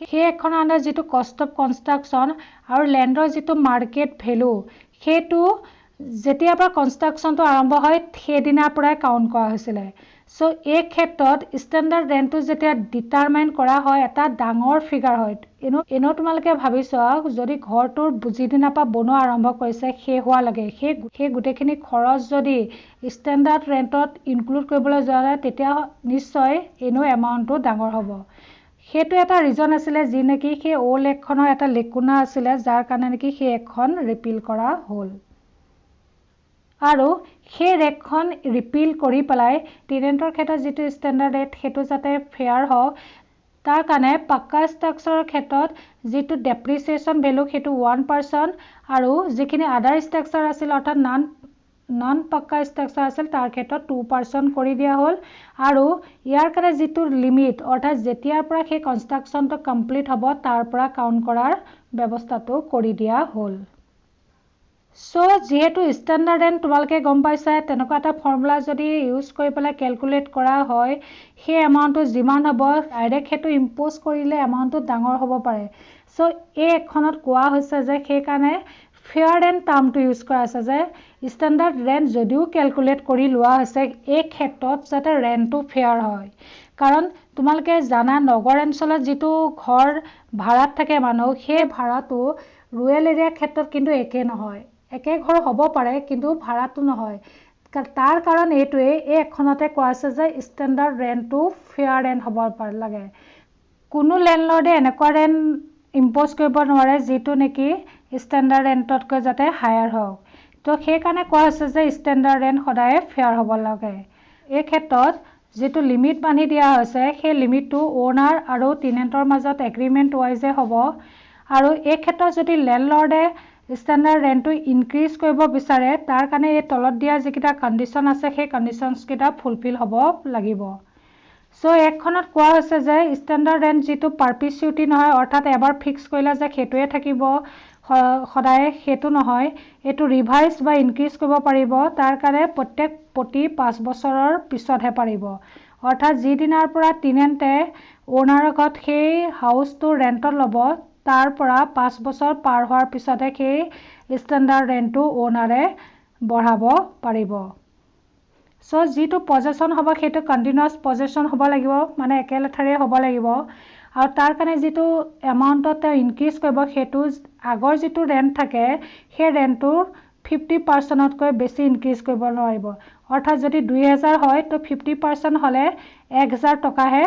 Speaker 1: সেই এখনৰ আণ্ডাৰ যিটো কষ্ট অফ কনষ্ট্ৰাকশ্যন আৰু লেণ্ডৰ যিটো মাৰ্কেট ভেলু, সেইটো যেতিয়াৰ পৰা কনষ্ট্ৰাকশ্যনটো আৰম্ভ হয় সেইদিনাৰ পৰাই কাউণ্ট কৰা হৈছিলে। চ' এই ক্ষেত্ৰত ষ্টেণ্ডাৰ্ড ৰেণ্টটো যেতিয়া ডিটাৰমাইন কৰা হয়, এটা ডাঙৰ ফিগাৰ হয়। এনেও তোমালোকে ভাবি চোৱা, যদি ঘৰটোৰ যিদিনাৰ পৰা বনোৱা আৰম্ভ কৰিছে শেষ হোৱা লাগে, সেই গোটেইখিনি খৰচ যদি ষ্টেণ্ডাৰ্ড ৰেণ্টত ইনক্লুড কৰিবলৈ যোৱা যায়, তেতিয়া নিশ্চয় এনেও এমাউণ্টটো ডাঙৰ হ'ব। সেইটো এটা ৰিজন আছিলে যি নেকি সেই অ'ল্ড এক্টখনৰ এটা লেকুনা আছিলে, যাৰ কাৰণে নেকি সেই এক্টখন ৰিপিল কৰা হ'ল। আৰু সেই ৰেটখন ৰিপিল কৰি পেলাই টিনেণ্টৰ ক্ষেত্ৰত যিটো ষ্টেণ্ডাৰ্ড ৰেট সেইটো যাতে ফেয়াৰ হওক, তাৰ কাৰণে পাক্কা ষ্ট্ৰাকচাৰৰ ক্ষেত্ৰত যিটো ডেপ্ৰিচিয়েশ্যন ভেলু সেইটো 1% আৰু যিখিনি আদাৰ ষ্ট্ৰাকচাৰ আছিল অৰ্থাৎ নন পাক্কা ষ্ট্ৰাকচাৰ আছিল তাৰ ক্ষেত্ৰত 2% কৰি দিয়া হ'ল। আৰু ইয়াৰ কাৰণে যিটো লিমিট অৰ্থাৎ যেতিয়াৰ পৰা সেই কনষ্ট্ৰাকশ্যনটো কমপ্লিট হ'ব তাৰ পৰা কাউণ্ট কৰাৰ ব্যৱস্থাটো কৰি দিয়া হ'ল। চ' যিহেতু ষ্টেণ্ডাৰ্ড ৰেণ্ট তোমালোকে গম পাইছা, তেনেকুৱা এটা ফৰ্মুলা যদি ইউজ কৰি পেলাই কেলকুলেট কৰা হয়, সেই এমাউণ্টটো যিমান হ'ব ডাইৰেক্ট সেইটো ইম্প'জ কৰিলে এমাউণ্টটো ডাঙৰ হ'ব পাৰে। চ' এই এখনত কোৱা হৈছে যে সেইকাৰণে ফেয়াৰ ৰেণ্ট টাৰ্মটো ইউজ কৰা হৈছে, যে ষ্টেণ্ডাৰ্ড ৰেণ্ট যদিও কেলকুলেট কৰি লোৱা হৈছে, এই ক্ষেত্ৰত যাতে ৰেণ্টটো ফেয়াৰ হয়। কাৰণ তোমালোকে জানা, নগৰ অঞ্চলত যিটো ঘৰ ভাড়াত থাকে মানুহ, সেই ভাড়াটো ৰুৰেল এৰিয়াৰ ক্ষেত্ৰত কিন্তু একে নহয়। একে ঘৰ হ'ব পাৰে কিন্তু ভাড়াটো নহয়। তাৰ কাৰণ এইটোৱেই, এই এখনতে কোৱা আছে যে ষ্টেণ্ডাৰ্ড ৰেণ্টটো ফেয়াৰ ৰেণ্ট হ'ব লাগে। কোনো লেণ্ডলৰ্ডে এনেকুৱা ৰেণ্ট ইম্প'জ কৰিব নোৱাৰে যিটো নেকি ষ্টেণ্ডাৰ্ড ৰেণ্টতকৈ যাতে হায়াৰ হওক। তো সেইকাৰণে কোৱা হৈছে যে ষ্টেণ্ডাৰ্ড ৰেণ্ট সদায় ফেয়াৰ হ'ব লাগে। এই ক্ষেত্ৰত যিটো লিমিট বান্ধি দিয়া হৈছে, সেই লিমিটটো অ'নাৰ আৰু টিনেণ্টৰ মাজত এগ্ৰিমেণ্ট ৱাইজে হ'ব। আৰু এই ক্ষেত্ৰত যদি লেণ্ডলৰ্ডে ষ্টেণ্ডাৰ্ড ৰেণ্টটো ইনক্ৰিজ কৰিব বিচাৰে, তাৰ কাৰণে এই তলত দিয়া যিকেইটা কণ্ডিশ্যন আছে সেই কণ্ডিশ্যনছকেইটা ফুলফিল হ'ব লাগিব। চ' একখনত কোৱা হৈছে যে ষ্টেণ্ডাৰ্ড ৰেণ্ট যিটো পাৰ্পিচিউটি নহয়, অৰ্থাৎ এবাৰ ফিক্স কৰিলে যে সেইটোৱে থাকিব সদায়, সেইটো নহয়। এইটো ৰিভাইজ বা ইনক্ৰিজ কৰিব পাৰিব, তাৰ কাৰণে প্ৰতি 5 বছৰৰ পিছতহে পাৰিব। অৰ্থাৎ যিদিনাৰ পৰা টিনেণ্টে অ'নাৰৰ ঘৰত সেই হাউচটো ৰেণ্টত ল'ব, তাৰ পৰা 5 বছৰ পাৰ হোৱাৰ পিছতহে সেই ষ্টেণ্ডাৰ্ড ৰেণ্টটো অ'নাৰে বঢ়াব পাৰিব। চ' যিটো পজেশ্যন হ'ব সেইটো কণ্টিনিউৱাছ পজেশ্যন হ'ব লাগিব, মানে একেলেঠাৰিয়ে হ'ব লাগিব। আৰু তাৰ কাৰণে যিটো এমাউণ্টত তেওঁ ইনক্ৰিজ কৰিব, সেইটো আগৰ যিটো ৰেণ্ট থাকে সেই ৰেণ্টটোৰ 50%তকৈ বেছি ইনক্ৰিজ কৰিব নোৱাৰিব। অৰ্থাৎ যদি 2000 হয়, তো 50% হ'লে 1000 টকাহে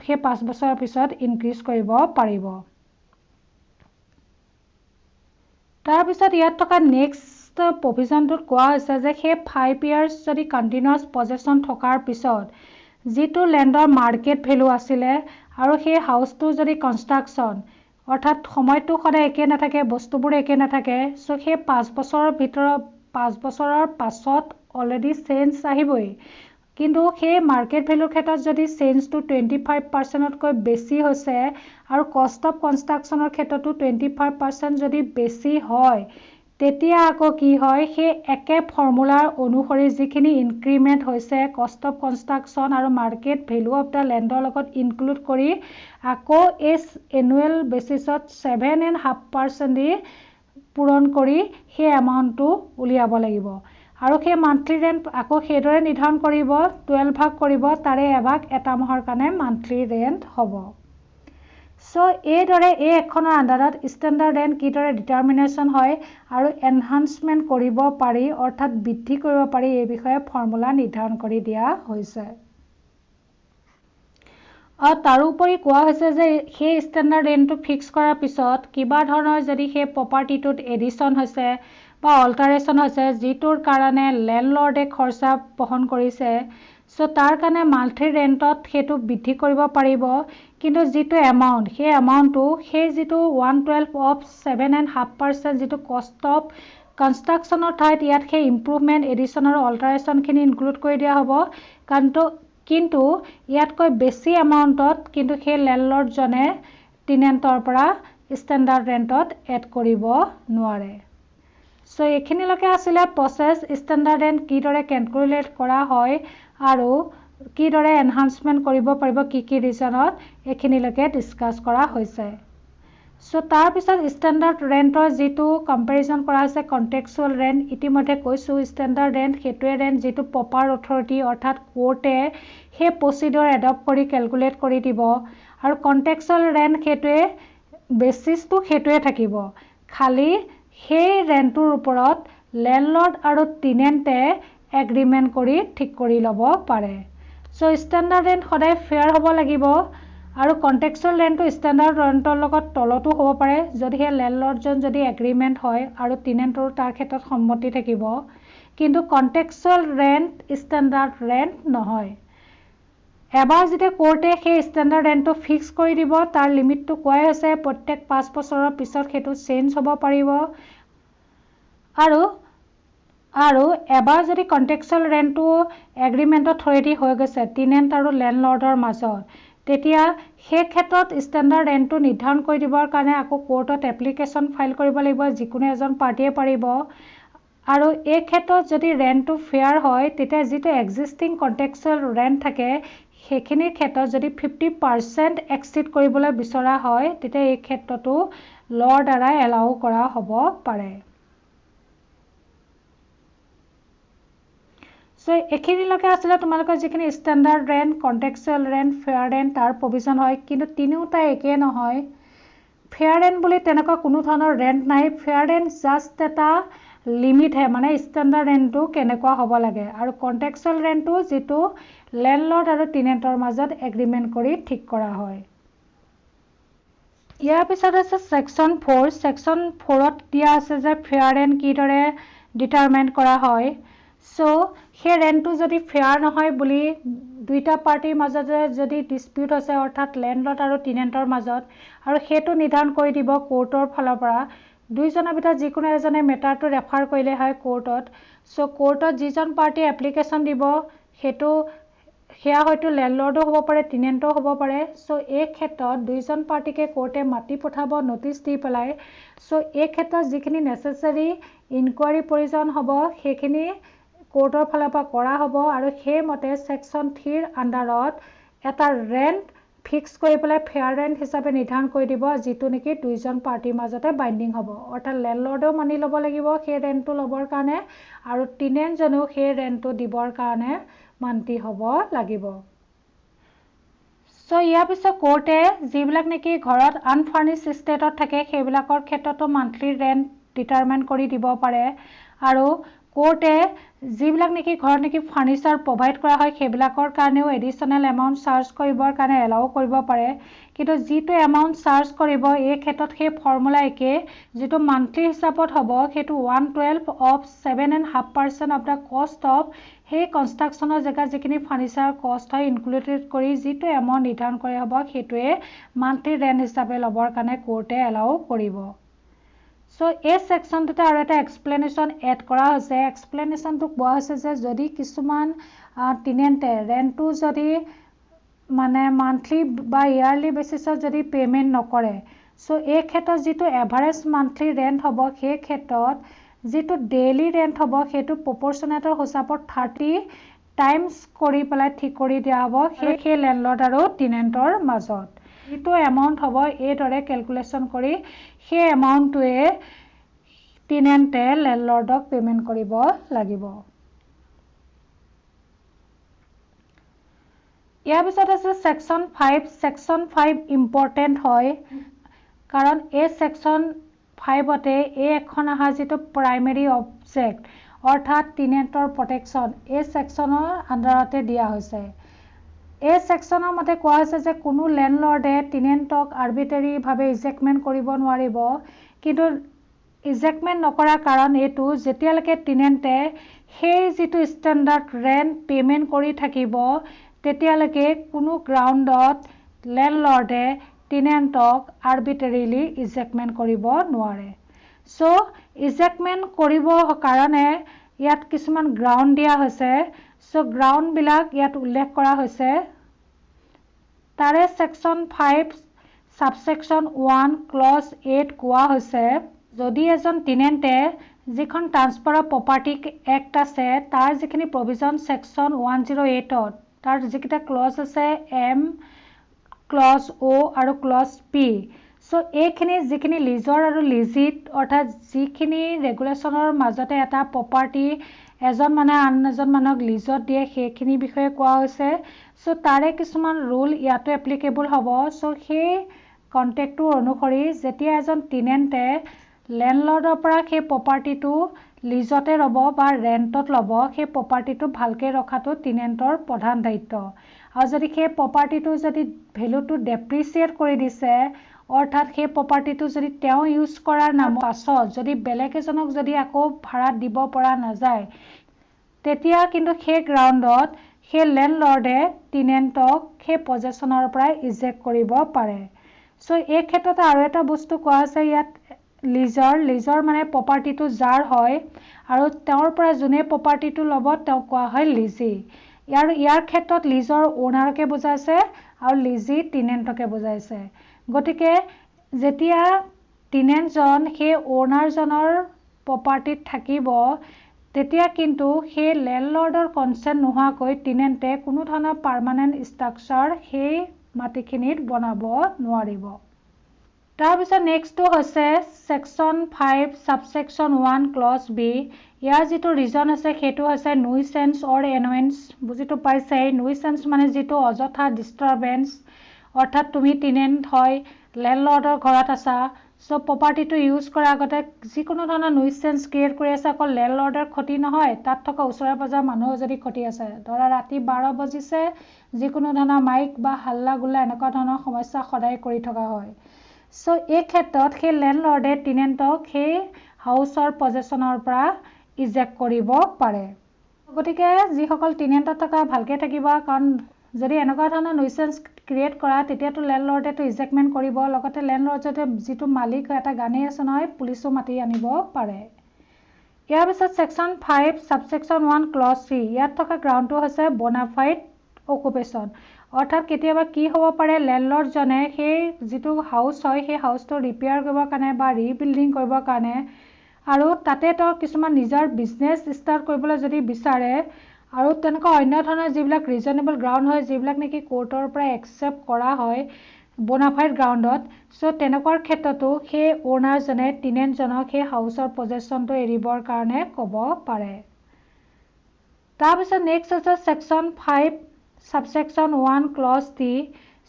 Speaker 1: সেই 5 বছৰৰ পিছত ইনক্ৰিজ কৰিব পাৰিব। তাৰপিছত ইয়াত থকা নেক্সট প্ৰভিজনটোত কোৱা হৈছে যে সেই 5 years যদি কণ্টিনিউৱাছ পজেশ্যন থকাৰ পিছত যিটো লেণ্ডৰ মাৰ্কেট ভেলু আছিলে আৰু সেই হাউচটো যদি কনষ্ট্ৰাকশ্যন, অৰ্থাৎ সময়টো সদায় একে নাথাকে, বস্তুবোৰ একে নাথাকে। চ' সেই 5 বছৰৰ ভিতৰত 5 বছৰৰ পাছত অলৰেডি চেঞ্জ আহিবই। কিন্তু সেই মাৰ্কেট ভেলুৰ ক্ষেত্ৰত যদি চেঞ্জটো 25%তকৈ বেছি হৈছে আৰু কষ্ট অফ কনষ্ট্ৰাকশ্যনৰ ক্ষেত্ৰতো 25% যদি বেছি হয় তেতিয়া আকৌ কি হয় সেই একে ফৰ্মুলাৰ অনুসৰি যিখিনি ইনক্ৰিমেণ্ট হৈছে কষ্ট অফ কনষ্ট্ৰাকশ্যন আৰু মাৰ্কেট ভেলু অফ দ্য লেণ্ডৰ লগত ইনক্লুড কৰি আকৌ এই এনুৱেল বেচিছত 7.5% দি পূৰণ কৰি সেই এমাউণ্টটো উলিয়াব লাগিব আৰু সেই মান্থলি ৰেণ্ট আকৌ সেইদৰে নিৰ্ধাৰণ কৰিব 12 ভাগ কৰিব তাৰে এভাগ এটা মাহৰ কাৰণে মান্থলি ৰেণ্ট হ'ব সো এইদৰে এই এখনৰ আণ্ডাৰত ষ্টেণ্ডাৰ্ড ৰেণ্ট কিদৰে ডিটাৰমিনেশ্যন হয় আৰু এনহান্সমেণ্ট কৰিব পাৰি অৰ্থাৎ বৃদ্ধি কৰিব পাৰি এই বিষয়ে ফৰ্মুলা নিৰ্ধাৰণ কৰি দিয়া হৈছে আৰু তাৰোপৰি কোৱা হৈছে যে সেই ষ্টেণ্ডাৰ্ড ৰেণ্টটো ফিক্স কৰাৰ পিছত কিবা ধৰণৰ যদি সেই প্ৰপাৰ্টিটোত এডিশ্যন হৈছে বা অল্টাৰেশ্যন হৈছে যিটোৰ কাৰণে লেণ্ডলৰ্ডে খৰচা বহন কৰিছে সো তাৰ কাৰণে মান্থলি ৰেণ্টত সেইটো বৃদ্ধি কৰিব পাৰিব কিন্তু যিটো এমাউণ্ট সেই এমাউণ্টটো সেই যিটো 1/12 অফ 7.5% যিটো কষ্ট অফ কনষ্ট্ৰাকশ্যনৰ ঠাইত ইয়াত সেই ইম্প্ৰুভমেণ্ট এডিশ্যন আৰু অল্টাৰেশ্যনখিনি ইনক্লুড কৰি দিয়া হ'ব কিন্তু ইয়াতকৈ বেছি এমাউণ্টত কিন্তু সেই লেণ্ডলৰ্ডজনে টেনেণ্টৰ পৰা ষ্টেণ্ডাৰ্ড ৰেণ্টত এড কৰিব নোৱাৰে সো এইখিনিলৈকে আছিলে প্ৰচেছ ষ্টেণ্ডাৰ্ড ৰেণ্ট কিদৰে কেলকুলেট কৰা হয় আৰু কিদৰে এনহান্সমেণ্ট কৰিব পাৰিব কি ৰিজনত এইখিনিলৈকে ডিছকাছ কৰা হৈছে সো তাৰপিছত ষ্টেণ্ডাৰ্ড ৰেণ্টৰ যিটো কম্পেৰিজন কৰা হৈছে কণ্টেক্সুৱেল ৰেণ্ট ইতিমধ্যে কৈছোঁ ষ্টেণ্ডাৰ্ড ৰেণ্ট সেইটোৱে ৰেণ্ট যিটো প্ৰপাৰ অথৰিটি অৰ্থাৎ কোৰ্টে সেই প্ৰচিডিঅ'ৰ এডপ্ট কৰি কেলকুলেট কৰি দিব আৰু কণ্টেক্সুৱেল ৰেণ্ট সেইটোৱে বেচিছটো সেইটোৱে থাকিব খালি সেই ৰেণ্টটোৰ ওপৰত লেণ্ডলৰ্ড আৰু টেনেণ্টে এগ্ৰিমেণ্ট কৰি ঠিক কৰি ল'ব পাৰে সো ষ্টেণ্ডাৰ্ড ৰেণ্ট সদায় ফেয়াৰ হ'ব লাগিব আৰু কণ্টেক্সুৱেল ৰেণ্টটো ষ্টেণ্ডাৰ্ড ৰেণ্টৰ লগত তলতো হ'ব পাৰে যদিহে লেণ্ডলৰ্ডজন যদি এগ্ৰিমেণ্ট হয় আৰু টেনেণ্টৰো তাৰ ক্ষেত্ৰত সন্মতি থাকিব কিন্তু কণ্টেক্সুৱেল ৰেণ্ট ষ্টেণ্ডাৰ্ড ৰেণ্ট নহয় এবাৰ যেতিয়া কোৰ্টে সেই ষ্টেণ্ডাৰ্ড ৰেণ্টটো ফিক্স কৰি দিব তাৰ লিমিটটো কোৱাই হৈছে প্ৰত্যেক 5 বছৰৰ পিছত সেইটো চেঞ্জ হ'ব পাৰিব আৰু এবাৰ যদি কণ্টেক্সুৱেল ৰেণ্টটো এগ্ৰিমেণ্ট অথৰিটি হৈ গৈছে টেনেণ্ট আৰু লেণ্ডলৰ্ডৰ মাজত তেতিয়া সেই ক্ষেত্ৰত ষ্টেণ্ডাৰ্ড ৰেণ্টটো নিৰ্ধাৰণ কৰি দিবৰ কাৰণে আকৌ কোৰ্টত এপ্লিকেশ্যন ফাইল কৰিব লাগিব যিকোনো এজন পাৰ্টিয়ে পাৰিব আৰু এই ক্ষেত্ৰত যদি ৰেণ্টটো ফেয়াৰ হয় তেতিয়া যিটো এক্সিষ্টিং কণ্টেক্সুৱেল ৰেণ্ট থাকে সেইখিনিৰ ক্ষেত্ৰত যদি 50% এক্সিড কৰিবলৈ বিচৰা হয় তেতিয়া এই ক্ষেত্ৰতো লৰ দ্বাৰা এলাউ কৰা হ'ব পাৰে সো এইখিনিলৈকে আছিলে তোমালোকৰ যিখিনি standard rent contractual rent fair rent তাৰ প্ৰভিজন হয় কিন্তু তিনিওটাই একেই নহয় ফেয়াৰ ৰেণ্ট বুলি তেনেকুৱা কোনো ধৰণৰ ৰেণ্ট নাই ফেয়াৰ ৰেণ্ট জাষ্ট এটা লিমিটহে মানে ষ্টেণ্ডাৰ্ড ৰেণ্টটো কেনেকুৱা হ'ব লাগে আৰু কণ্টেক্সুৱেল ৰেণ্টটো যিটো লেণ্ডলৰ্ড আৰু টেনেণ্টৰ মাজত এগ্ৰিমেণ্ট কৰি ঠিক কৰা হয় ইয়াৰ পিছত আছে ছেকশ্যন 4 ছেকশ্যন 4ত দিয়া আছে যে ফেয়াৰ ৰেণ্ট কিদৰে ডিটাৰমাইন কৰা হয় সো সেই ৰেণ্টটো যদি ফেয়াৰ নহয় বুলি দুইটা পাৰ্টিৰ মাজতে যদি ডিস্পিউট হৈছে অৰ্থাৎ লেণ্ডলৰ্ড আৰু টেনেণ্টৰ মাজত আৰু সেইটো নিৰ্ধাৰণ কৰি দিব কোৰ্টৰ ফালৰ পৰা দুইজনৰ ভিতৰত যিকোনো এজনে মেটাৰটো ৰেফাৰ কৰিলে হয় কোৰ্টত সো কোৰ্টত যিজন পাৰ্টিয়ে এপ্লিকেশ্যন দিব সেয়া হয়তো লেণ্ডলৰ্ডো হ'ব পাৰে টেনেণ্টও হ'ব পাৰে সো এই ক্ষেত্ৰত দুইজন পাৰ্টিকে কোৰ্টে মাতি পঠাব নটিচ দি পেলাই সো এই ক্ষেত্ৰত যিখিনি নেচেচাৰী ইনকুৱাৰী প্ৰয়োজন হ'ব সেইখিনি কোৰ্টৰ ফালৰ পৰা কৰা হ'ব আৰু সেইমতে ছেকশ্যন 3ৰ আণ্ডাৰত এটা ৰেণ্ট ফিক্স কৰি পেলাই ফেয়াৰ ৰেণ্ট হিচাপে নিৰ্ধাৰণ কৰি দিব যিটো নেকি দুইজন পাৰ্টিৰ মাজতে বাইণ্ডিং হ'ব অৰ্থাৎ লেণ্ডলৰ্ডেও মানি ল'ব লাগিব সেই ৰেণ্টটো ল'বৰ কাৰণে আৰু টেনেণ্টজনেও সেই ৰেণ্টটো দিবৰ কাৰণে মান্তি হ'ব লাগিব সো ইয়াৰ পিছত কোৰ্টে যিবিলাক নেকি ঘৰত আনফাৰ্নিছ ষ্টেটত থাকে সেইবিলাকৰ ক্ষেত্ৰতো মান্থলি ৰেণ্ট ডিটাৰমাইন কৰি দিব পাৰে আৰু কোৰ্টে যিবিলাক নেকি ঘৰত নেকি ফাৰ্নিচাৰ প্ৰভাইড কৰা হয় সেইবিলাকৰ কাৰণেও এডিশ্যনেল এমাউণ্ট চাৰ্জ কৰিবৰ কাৰণে এলাউ কৰিব পাৰে কিন্তু যিটো এমাউণ্ট চাৰ্জ কৰিব এই ক্ষেত্ৰত সেই ফৰ্মুলা একে যিটো মান্থলি হিচাপত হ'ব সেইটো 1/12 of 7.5% of the cost of সেই কনষ্ট্ৰাকশ্যনৰ জেগাত যিখিনি ফাৰ্নিচাৰ কষ্ট হয় ইনক্লুডেড কৰি যিটো এমাউণ্ট নিৰ্ধাৰণ কৰা হ'ব সেইটোৱে মান্থলি ৰেণ্ট হিচাপে ল'বৰ কাৰণে কোৰ্টে এলাউ কৰিব সো এই সেকশনটোতে আৰু এটা এক্সপ্লেনেশ্যন এড কৰা হৈছে এক্সপ্লেনেশ্যনটো কোৱা হৈছে যে যদি কিছুমান টেনেণ্টে ৰেণ্টটো যদি মানে মান্থলি বা ইয়াৰলি বেচিছত যদি পেমেণ্ট নকৰে সো এই ক্ষেত্ৰত যিটো এভাৰেজ মান্থলি ৰেণ্ট হ'ব সেই ক্ষেত্ৰত যিটো ডেইলি ৰেণ্ট হ'ব সেইটো প্ৰপৰ্চনেটৰ হিচাপত 30 টাইমছ কৰি পেলাই ঠিক কৰি দিয়া হ'ব সেই লেণ্ডলৰ্ড আৰু টেনেণ্টৰ মাজত যিটো এমাউণ্ট হ'ব এইদৰে কেলকুলেশ্যন কৰি সেই এমাউণ্টটোৱে টেনেণ্টে লেণ্ডলৰ্ডক পেমেণ্ট কৰিব লাগিব ইয়াৰ পিছত আছে সেকশন 5 ইম্পৰ্টেণ্ট হয় কাৰণ এই সেকশন 5তে এই এখন আহা যিটো প্ৰাইমেৰী অবজেক্ট অৰ্থাৎ টেনেণ্টৰ প্ৰটেকশ্যন এই সেকশনৰ আণ্ডাৰতে দিয়া হৈছে এই সেকশনৰ মতে কোৱা হৈছে যে কোনো লেণ্ডলৰ্ডে টেনেণ্টক আৰ্বিট্ৰেৰীভাৱে ইজেক্টমেণ্ট কৰিব নোৱাৰিব কিন্তু ইজেক্টমেণ্ট নকৰাৰ কাৰণ এইটো যেতিয়ালৈকে টেনেণ্টে সেই যিটো ষ্টেণ্ডাৰ্ড ৰেণ্ট পেমেণ্ট কৰি থাকিব তেতিয়ালৈকে কোনো গ্ৰাউণ্ডত লেণ্ডলৰ্ডে টেনেণ্টক আৰ্বিট্ৰেৰীলি ইজেক্টমেণ্ট কৰিব নোৱাৰে সো ইজেক্টমেণ্ট কৰিব কাৰণে ইয়াত কিছুমান গ্ৰাউণ্ড দিয়া হৈছে সো গ্ৰাউণ্ডবিলাক ইয়াত উল্লেখ কৰা হৈছে তাৰে সেকশন 5 সাবসেকশন 1 ক্লজ 8 কোৱা হৈছে যদি এজন টেনেণ্টে যিখন ট্ৰান্সফাৰ অফ প্ৰপাৰ্টি এক্ট আছে তাৰ যিখিনি প্ৰভিজন সেকশন 108ত তাৰ যিকেইটা ক্লজ আছে এম ক্লজ অ' আৰু ক্লজ পি সো এইখিনি যিখিনি লিজৰ আৰু লিজিট অৰ্থাৎ যিখিনি ৰেগুলেশ্যনৰ মাজতে এটা প্ৰপাৰ্টি এজন মানে আন এজন মানুহক লিজত দিয়ে সেইখিনি বিষয়ে কোৱা হৈছে সো তাৰে কিছুমান ৰুল ইয়াতো এপ্লিকেবল হ'ব সো সেই কণ্টেক্টটোৰ অনুসৰি যেতিয়া এজন টেনেণ্টে লেণ্ডলৰ্ডৰ পৰা সেই প্ৰপাৰ্টিটো লিজতে ল'ব বা ৰেণ্টত ল'ব সেই প্ৰপাৰ্টিটো ভালকৈ ৰখাটো টেনেণ্টৰ প্ৰধান দায়িত্ব আৰু যদি সেই প্ৰপাৰ্টিটো যদি ভেলুটো ডেপ্ৰিচিয়েট কৰি দিছে অৰ্থাৎ সেই প্ৰপাৰ্টিটো যদি তেওঁ ইউজ কৰাৰ নামৰ পাছত যদি বেলেগ এজনক যদি আকৌ ভাড়াত দিব পৰা নাযায় তেতিয়া কিন্তু সেই গ্ৰাউণ্ডত সেই লেণ্ডলৰ্ডে টেনেণ্টক সেই পজেশ্যনৰ পৰা ইজেক্ট কৰিব পাৰে সো এই ক্ষেত্ৰত আৰু এটা বস্তু কোৱা হৈছে ইয়াত লিজৰ মানে প্ৰপাৰ্টিটো যাৰ হয় আৰু তেওঁৰ পৰা যোনে প্ৰপাৰ্টিটো ল'ব তেওঁক কোৱা হয় লিজি ইয়াৰ ক্ষেত্ৰত লিজৰ ওনাৰকে বুজাইছে আৰু লিজি টেনেণ্টকে বুজাইছে গতিকে যেতিয়া টেনেণ্টজন সেই ওনাৰজনৰ প্ৰপাৰ্টিত থাকিব তেতিয়া কিন্তু সেই লেণ্ডলৰ্ডৰ কনচেণ্ট নোহোৱাকৈ টেনেণ্টে কোনো ধৰণৰ পাৰ্মানেণ্ট ষ্ট্ৰাকচাৰ সেই মাটিখিনিত বনাব নোৱাৰিব তাৰপিছত নেক্সটটো হৈছে সেকশন 5 সাবসেকশন 1 ক্লজ বি ইয়াৰ যিটো ৰিজন আছে সেইটো হৈছে নুইচেঞ্চ অৰ এনুৱেঞ্চ বুজিটো পাইছে নুইচেঞ্চ মানে যিটো অযথা ডিষ্টাৰবেঞ্চ অৰ্থাৎ তুমি টেনেণ্ট হয় লেণ্ডলৰ্ডৰ ঘৰত আছা সো প্ৰপাৰ্টিটো ইউজ কৰাৰ আগতে যিকোনো ধৰণৰ নুইচেঞ্চ ক্ৰিয়েট কৰি আছে অকল লেণ্ডলৰ্ডৰ ক্ষতি নহয় তাত থকা ওচৰে পাজৰে মানুহৰ যদি ক্ষতি আছে ধৰা ৰাতি 12 বজিছে যিকোনো ধৰণৰ মাইক বা হাল্লা গুল্লা এনেকুৱা ধৰণৰ সমস্যা সদায় কৰি থকা হয় সো এই ক্ষেত্ৰত সেই লেণ্ডলৰ্ডে টেনেণ্টক সেই হাউচৰ পজেশ্যনৰ পৰা ইজেক্ট কৰিব পাৰে গতিকে যিসকল টেনেণ্টত থকা ভালকৈ থাকিব কাৰণ যদি এনেকুৱা ধৰণৰ নুইচেঞ্চ ক্ৰিয়েট কৰা তেতিয়াতো লেণ্ডলৰ্ডেতো ইজেক্টমেণ্ট কৰিব লগতে লেণ্ডলৰ্ডে যিটো মালিক এটা গানেই আছে নহয় পুলিচো মাতি আনিব পাৰে ইয়াৰ পিছত সেকশন 5 সাবসেকশন 1 ক্লজ চি ইয়াত থকা গ্ৰাউণ্ডটো হৈছে বনাফাইড অকুপেশ্যন অৰ্থাৎ কেতিয়াবা কি হ'ব পাৰে লেণ্ডলৰ্ডজনে সেই যিটো হাউচ হয় সেই হাউচটো ৰিপেয়াৰ কৰিবৰ কাৰণে বা ৰিবিল্ডিং কৰিবৰ কাৰণে আৰু তাতে তেওঁ কিছুমান নিজৰ বিজনেছ ষ্টাৰ্ট কৰিবলৈ যদি বিচাৰে আৰু তেনেকুৱা অন্য ধৰণৰ যিবিলাক ৰিজনেবল গ্ৰাউণ্ড হয় যিবিলাক নেকি কোৰ্টৰ পৰা একচেপ্ট কৰা হয় বনাফাইড গ্ৰাউণ্ডত সো তেনেকুৱাৰ ক্ষেত্ৰতো সেই ওনাৰজনে টেনেণ্টজনক সেই হাউচৰ পজেশ্যনটো এৰিবৰ কাৰণে ক'ব পাৰে তাৰপিছত নেক্সট আছে সেকশন 5 সাবসেকশন 1 ক্লজ টি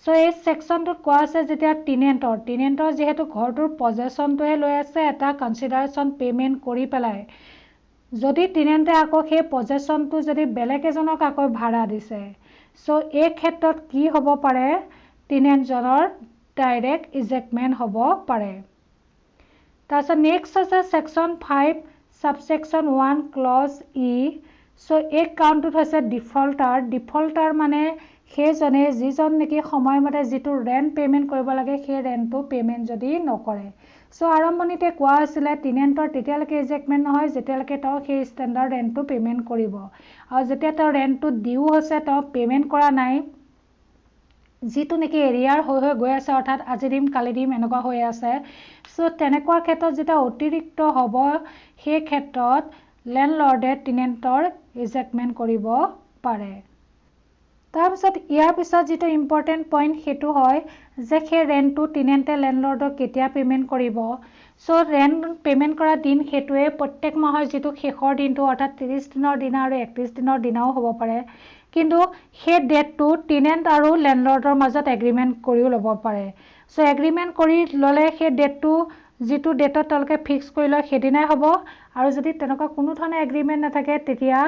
Speaker 1: সো এই সেকশনটোত কোৱা আছে যেতিয়া টেনেণ্টৰ যিহেতু ঘৰটোৰ পজেশ্যনটোহে লৈ আছে এটা কনচিডাৰেশ্যন পে'মেণ্ট কৰি পেলাই যদি টেনেণ্টে আকৌ সেই পজেশ্যনটো যদি বেলেগ এজনক আকৌ ভাড়া দিছে সো এই ক্ষেত্ৰত কি হ'ব পাৰে টেনেণ্টজনৰ ডাইৰেক্ট ইজেক্টমেণ্ট হ'ব পাৰে তাৰপিছত নেক্সট আছে সেকশন 5 সাবসেকশন 1 ক্লজ ই সো এই কাৰণটোত হৈছে ডিফল্টাৰ মানে সেইজনে যিজন নেকি সময়মতে যিটো ৰেণ্ট পে'মেণ্ট কৰিব লাগে সেই ৰেণ্টটো পে'মেণ্ট যদি নকৰে। সো আৰম্ভণিতে কোৱা হৈছিলে টেনেণ্টৰ তেতিয়ালৈকে ইজেক্টমেণ্ট নহয় যেতিয়ালৈকে তেওঁ সেই ষ্টেণ্ডাৰ্ড ৰেণ্টটো পে'মেণ্ট কৰিব, আৰু যেতিয়া তেওঁ ৰেণ্টটো ডিউ হৈছে তেওঁ পে'মেণ্ট কৰা নাই, যিটো নেকি এৰিয়াৰ হৈ গৈ আছে, অৰ্থাৎ আজি দিম কালি দিম এনেকুৱা হৈ আছে। সো তেনেকুৱা ক্ষেত্ৰত যেতিয়া অতিৰিক্ত হ'ব সেই ক্ষেত্ৰত লেণ্ডলৰ্ডে টেনেণ্টৰ ইজেক্টমেণ্ট কৰিব পাৰে। তাৰপিছত ইয়াৰ পিছত যিটো ইম্পৰ্টেণ্ট পইণ্ট সেইটো হয় যে সেই ৰেণ্টটো টেনেণ্টে লেণ্ডলৰ্ডক কেতিয়া পে'মেণ্ট কৰিব। সো ৰেণ্ট পে'মেণ্ট কৰা দিন সেইটোৱে প্ৰত্যেক মাহৰ যিটো শেষৰ দিনটো, অৰ্থাৎ 30 দিনৰ দিনা আৰু 31 দিনৰ দিনাও হ'ব পাৰে, কিন্তু সেই ডেটটো টেনেণ্ট আৰু লেণ্ডলৰ্ডৰ মাজত এগ্ৰিমেণ্ট কৰিও ল'ব পাৰে। সো এগ্ৰিমেণ্ট কৰি ল'লে সেই ডেটটো যিটো ডেটত তেওঁলোকে ফিক্স কৰি লয় সেইদিনাই হ'ব, আৰু যদি তেনেকুৱা কোনো ধৰণৰ এগ্ৰিমেণ্ট নাথাকে তেতিয়া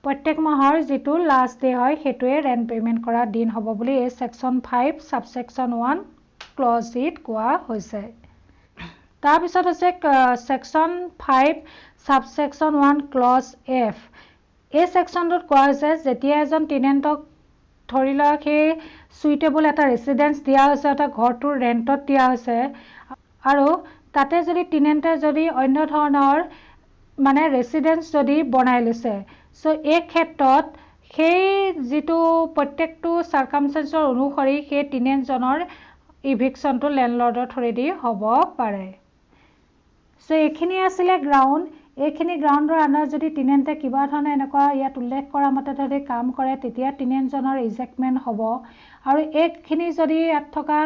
Speaker 1: প্ৰত্যেক মাহৰ যিটো লাষ্ট ডে হয় সেইটোৱে ৰেণ্ট পে'মেণ্ট কৰা দিন হ'ব বুলি এই ছেকশ্যন 5 ছাবছেকশ্যন 1 ক্লজ ইত কোৱা হৈছে। তাৰপিছত হৈছে ছেকশ্যন 5 ছাবছেকশ্যন 1 ক্লজ এফ। এই ছেকশ্যনটোত কোৱা হৈছে যেতিয়া এজন টেনেণ্টক ধৰি লোৱা সেই চুইটেবল এটা ৰেচিডেঞ্চ দিয়া হৈছে, অৰ্থাৎ ঘৰটোৰ ৰেণ্টত দিয়া হৈছে, আৰু তাতে যদি টেনেণ্টে যদি অন্য ধৰণৰ মানে ৰেচিডেঞ্চ যদি বনাই লৈছে, সো এই ক্ষেত্ৰত সেই যিটো প্ৰত্যেকটো চাৰ্কামষ্টেঞ্চৰ অনুসৰি সেই টেনেণ্টজনৰ ইভিকশ্যনটো লেণ্ডলৰ্ডৰ থ্ৰুৱেদি হ'ব পাৰে। সো এইখিনি আছিলে গ্ৰাউণ্ড। এইখিনি গ্ৰাউণ্ডৰ আণ্ডাৰত যদি টেনেণ্টে কিবা ধৰণে এনেকুৱা ইয়াত উল্লেখ কৰা মতে যদি কাম কৰে তেতিয়া টেনেণ্টজনৰ ইজেক্টমেণ্ট হ'ব, আৰু এইখিনি যদি ইয়াত থকা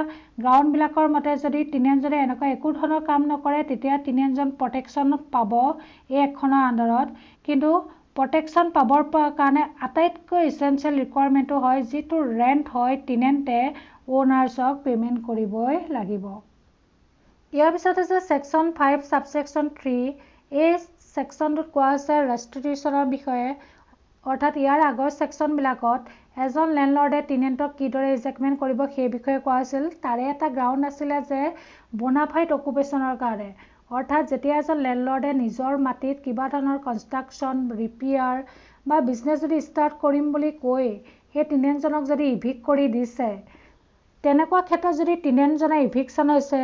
Speaker 1: গ্ৰাউণ্ডবিলাকৰ মতে যদি টেনেণ্টজনে এনেকুৱা একো ধৰণৰ কাম নকৰে তেতিয়া টেনেণ্টজন প্ৰটেকশ্যন পাব এই একখনৰ আণ্ডাৰত। কিন্তু প্ৰটেকশ্যন পাবৰ কাৰণে আটাইতকৈ ইছেঞ্চিয়েল ৰিকুৱাৰমেণ্টটো হয় যিটো ৰেণ্ট হয় টেনেণ্টে অ'নাৰ্ছক পে'মেণ্ট কৰিবই লাগিব। ইয়াৰ পিছত হৈছে ছেকশ্যন 5 ছাবছেকশ্যন 3। এই ছেকশ্যনটোত কোৱা হৈছে ৰেষ্টিটিউশ্যনৰ বিষয়ে, অৰ্থাৎ ইয়াৰ আগৰ ছেকশ্যনবিলাকত এজন লেণ্ডলৰ্ডে টেনেণ্টক কিদৰে ইজেক্টমেণ্ট কৰিব সেই বিষয়ে কোৱা হৈছিল। তাৰে এটা গ্ৰাউণ্ড আছিলে যে বোনাফাইড অকুপেশ্যনৰ কাৰণে, অৰ্থাৎ যেতিয়া এজন লেণ্ডলৰ্ডে নিজৰ মাটিত কিবা ধৰণৰ কনষ্ট্ৰাকশ্যন, ৰিপেয়াৰ বা বিজনেছ যদি ষ্টাৰ্ট কৰিম বুলি কৈ সেই টেনেণ্টজনক যদি ইভিক কৰি দিছে, তেনেকুৱা ক্ষেত্ৰত যদি টেনেণ্টজনে ইভিকশ্যন হৈছে,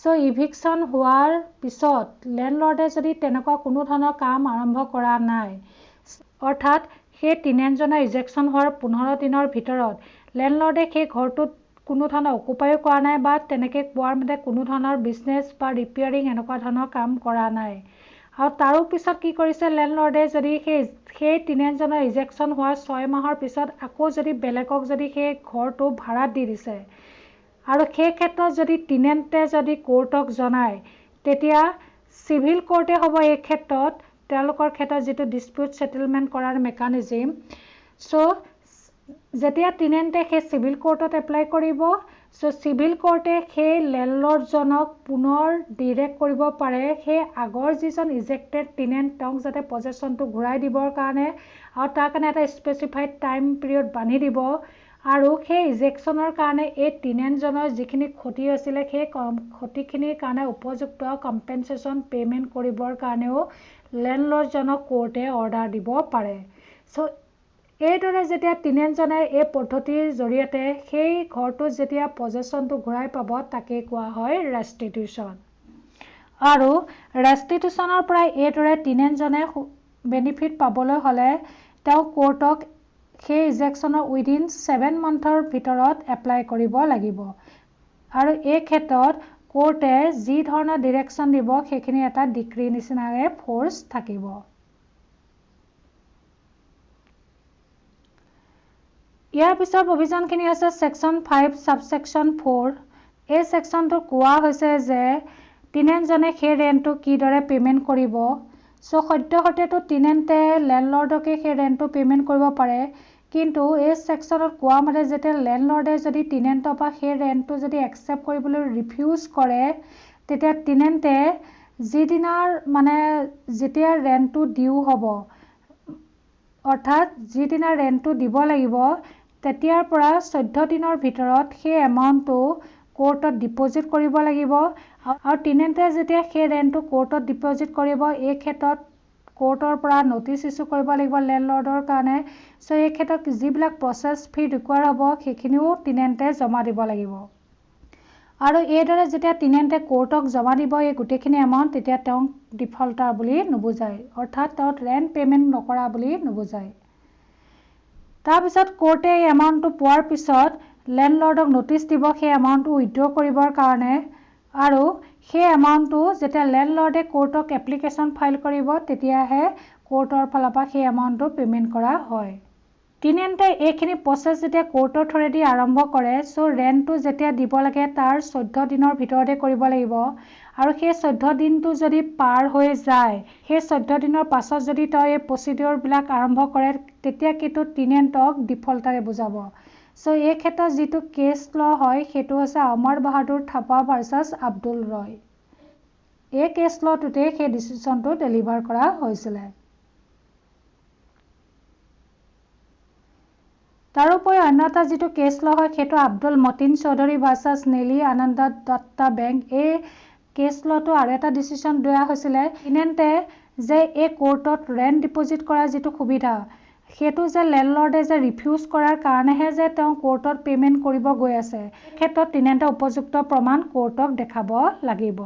Speaker 1: সো ইভিকশ্যন হোৱাৰ পিছত লেণ্ডলৰ্ডে যদি তেনেকুৱা কোনো ধৰণৰ কাম আৰম্ভ কৰা নাই, অৰ্থাৎ সেই টেনেণ্টজনৰ ইজেকশ্যন হোৱাৰ 15 দিনৰ ভিতৰত লেণ্ডলৰ্ডে সেই ঘৰটোত কোনো ধৰণৰ অকুপায়ো কৰা নাই বা তেনেকৈ কোৱাৰ মতে কোনো ধৰণৰ বিজনেছ বা ৰিপেয়াৰিং এনেকুৱা ধৰণৰ কাম কৰা নাই, আৰু তাৰো পিছত কি কৰিছে লেণ্ডলৰ্ডে যদি সেই টেনেণ্টজনৰ ইজেকশ্যন হোৱাৰ 6 মাহৰ পিছত আকৌ যদি বেলেগক যদি সেই ঘৰটো ভাড়াত দি দিছে, আৰু সেই ক্ষেত্ৰত যদি টেনেণ্টে যদি কোৰ্টক জনায় তেতিয়া চিভিল কোৰ্টে হ'ব এই ক্ষেত্ৰত তেওঁলোকৰ ক্ষেত্ৰত যিটো ডিছপিউট ছেটেলমেণ্ট কৰাৰ মেকানিজিম। সো যেতিয়া টেনেণ্টে সেই চিভিল কোৰ্টত এপ্লাই কৰিব, সো চিভিল কোৰ্টে সেই লেণ্ডলৰ্ডজনক পুনৰ ডিৰেক্ট কৰিব পাৰে সেই আগৰ যিজন ইজেক্টেড টেনেণ্ট তেওঁক যাতে পজেশ্যনটো ঘূৰাই দিবৰ কাৰণে, আৰু তাৰ কাৰণে এটা স্পেচিফাইড টাইম পিৰিয়ড বান্ধি দিব, আৰু সেই ইজেকশ্যনৰ কাৰণে এই টেনেণ্টজনৰ যিখিনি ক্ষতি হৈছিলে সেই ক্ষতিখিনিৰ কাৰণে উপযুক্ত কম্পেনচেশ্যন পে'মেণ্ট কৰিবৰ কাৰণেও লেণ্ডলৰ্ডজনক কোৰ্টে অৰ্ডাৰ দিব পাৰে। সো এইদৰে যেতিয়া টেনেণ্টজনে এই পদ্ধতিৰ জৰিয়তে সেই ঘৰটোত যেতিয়া পজেশ্যনটো ঘূৰাই পাব তাকেই কোৱা হয় ৰেষ্টিটিউশ্যন। আৰু ৰেষ্টিটিউশ্যনৰ পৰা এইদৰে টেনেণ্টজনে বেনিফিট পাবলৈ হ'লে তেওঁ কোৰ্টক সেই ইজেকশ্যনৰ উইদিন 7 মান্থৰ ভিতৰত এপ্লাই কৰিব লাগিব, আৰু এই ক্ষেত্ৰত কোৰ্টে যি ধৰণৰ ডিৰেকশ্যন দিব সেইখিনি এটা ডিক্ৰী নিচিনাকৈ ফ'ৰ্চ থাকিব। ইয়াৰ পিছৰ প্ৰভিজনখিনি হৈছে ছেকশ্যন 5 ছাবছেকশ্যন 4। এই ছেকশ্যনটো কোৱা হৈছে যে টেনেণ্টজনে সেই ৰেণ্টটো কিদৰে পে'মেণ্ট কৰিব। সো সদ্যহতেতো টেনেণ্টে লেণ্ডলৰ্ডকে সেই ৰেণ্টটো পে'মেণ্ট কৰিব পাৰে, কিন্তু এই ছেকশ্যনত কোৱা মতে যেতিয়া লেণ্ডলৰ্ডে যদি টেনেণ্টৰ পৰা সেই ৰেণ্টটো যদি একচেপ্ট কৰিবলৈ ৰিফিউজ কৰে তেতিয়া টেনেণ্টে যিদিনাৰ যেতিয়া ৰেণ্টটো ডিউ হ'ব, অৰ্থাৎ যিদিনা ৰেণ্টটো দিব লাগিব তেতিয়াৰ পৰা 14 দিনৰ ভিতৰত সেই এমাউণ্টটো কোৰ্টত ডিপ'জিট কৰিব লাগিব, আৰু টেনেণ্টে যেতিয়া সেই ৰেণ্টটো কোৰ্টত ডিপ'জিট কৰিব এই ক্ষেত্ৰত কোৰ্টৰ পৰা নটিচ ইস্যু কৰিব লাগিব লেণ্ডলৰ্ডৰ কাৰণে। সো এই ক্ষেত্ৰত যিবিলাক প্ৰচেছ ফি ৰিকুৱাৰ হ'ব সেইখিনিও টেনেণ্টে জমা দিব লাগিব। আৰু এইদৰে যেতিয়া টেনেণ্টে কোৰ্টক জমা দিব এই গোটেইখিনি এমাউণ্ট, তেতিয়া তেওঁক ডিফল্টাৰ বুলি নুবুজায়, অৰ্থাৎ তেওঁ ৰেণ্ট পে'মেণ্ট নকৰা বুলি নুবুজায়। তাৰপিছত কোৰ্টে এই এমাউণ্টটো পোৱাৰ পিছত লেণ্ডলৰ্ডক নটিচ দিব সেই এমাউণ্টটো উইথড্ৰ কৰিবৰ কাৰণে। আৰু সেই এমাউণ্টটো যেতিয়া লেণ্ডলৰ্ডে কোৰ্টক এপ্লিকেশ্যন ফাইল কৰিব তেতিয়াহে কোৰ্টৰ ফালৰ পৰা সেই এমাউণ্টটো পে'মেণ্ট কৰা হয়। টেনেণ্টে এইখিনি প্ৰচেছ যেতিয়া কোৰ্টৰ থ্ৰুৱেদি আৰম্ভ কৰে, সো ৰেণ্টটো যেতিয়া দিব লাগে তাৰ 14 দিনৰ ভিতৰতে কৰিব লাগিব। আৰু সেই 14 দিনটো যদি পাৰ হৈ যায়, সেই 14 দিনৰ পাছত যদি তেওঁ এই প্ৰচিডিঅ'ৰবিলাক আৰম্ভ কৰে তেতিয়া কিন্তু টেনেণ্টক ডিফল্টাৰে বুজাব। সো এই ক্ষেত্ৰত যিটো কেছ ল হয় সেইটো হৈছে অমৰ বাহাদুৰ থাপা ভাৰ্চাছ আব্দুল ৰয়। এই কেছ লটোতে সেই ডিচিশ্যনটো ডেলিভাৰ কৰা হৈছিলে। তাৰোপৰি অন্য এটা যিটো কেছ ল হয় সেইটো আব্দুল মতিন চৌধুৰী ভাৰ্চাছ নেলি আনন্দ দত্তা বেংক। এই কেছ লটো আৰু এটা ডিচিশ্যন দিয়া হৈছিলে টেনেণ্টে যে এই কোৰ্টত ৰেণ্ট ডিপজিট কৰাৰ যিটো সুবিধা সেইটো যে লেণ্ডলৰ্ডে যে ৰিফিউজ কৰাৰ কাৰণেহে যে তেওঁ কোৰ্টত পে'মেণ্ট কৰিব গৈ আছে, এই ক্ষেত্ৰত টেনেণ্টে উপযুক্ত প্ৰমাণ কোৰ্টক দেখাব লাগিব।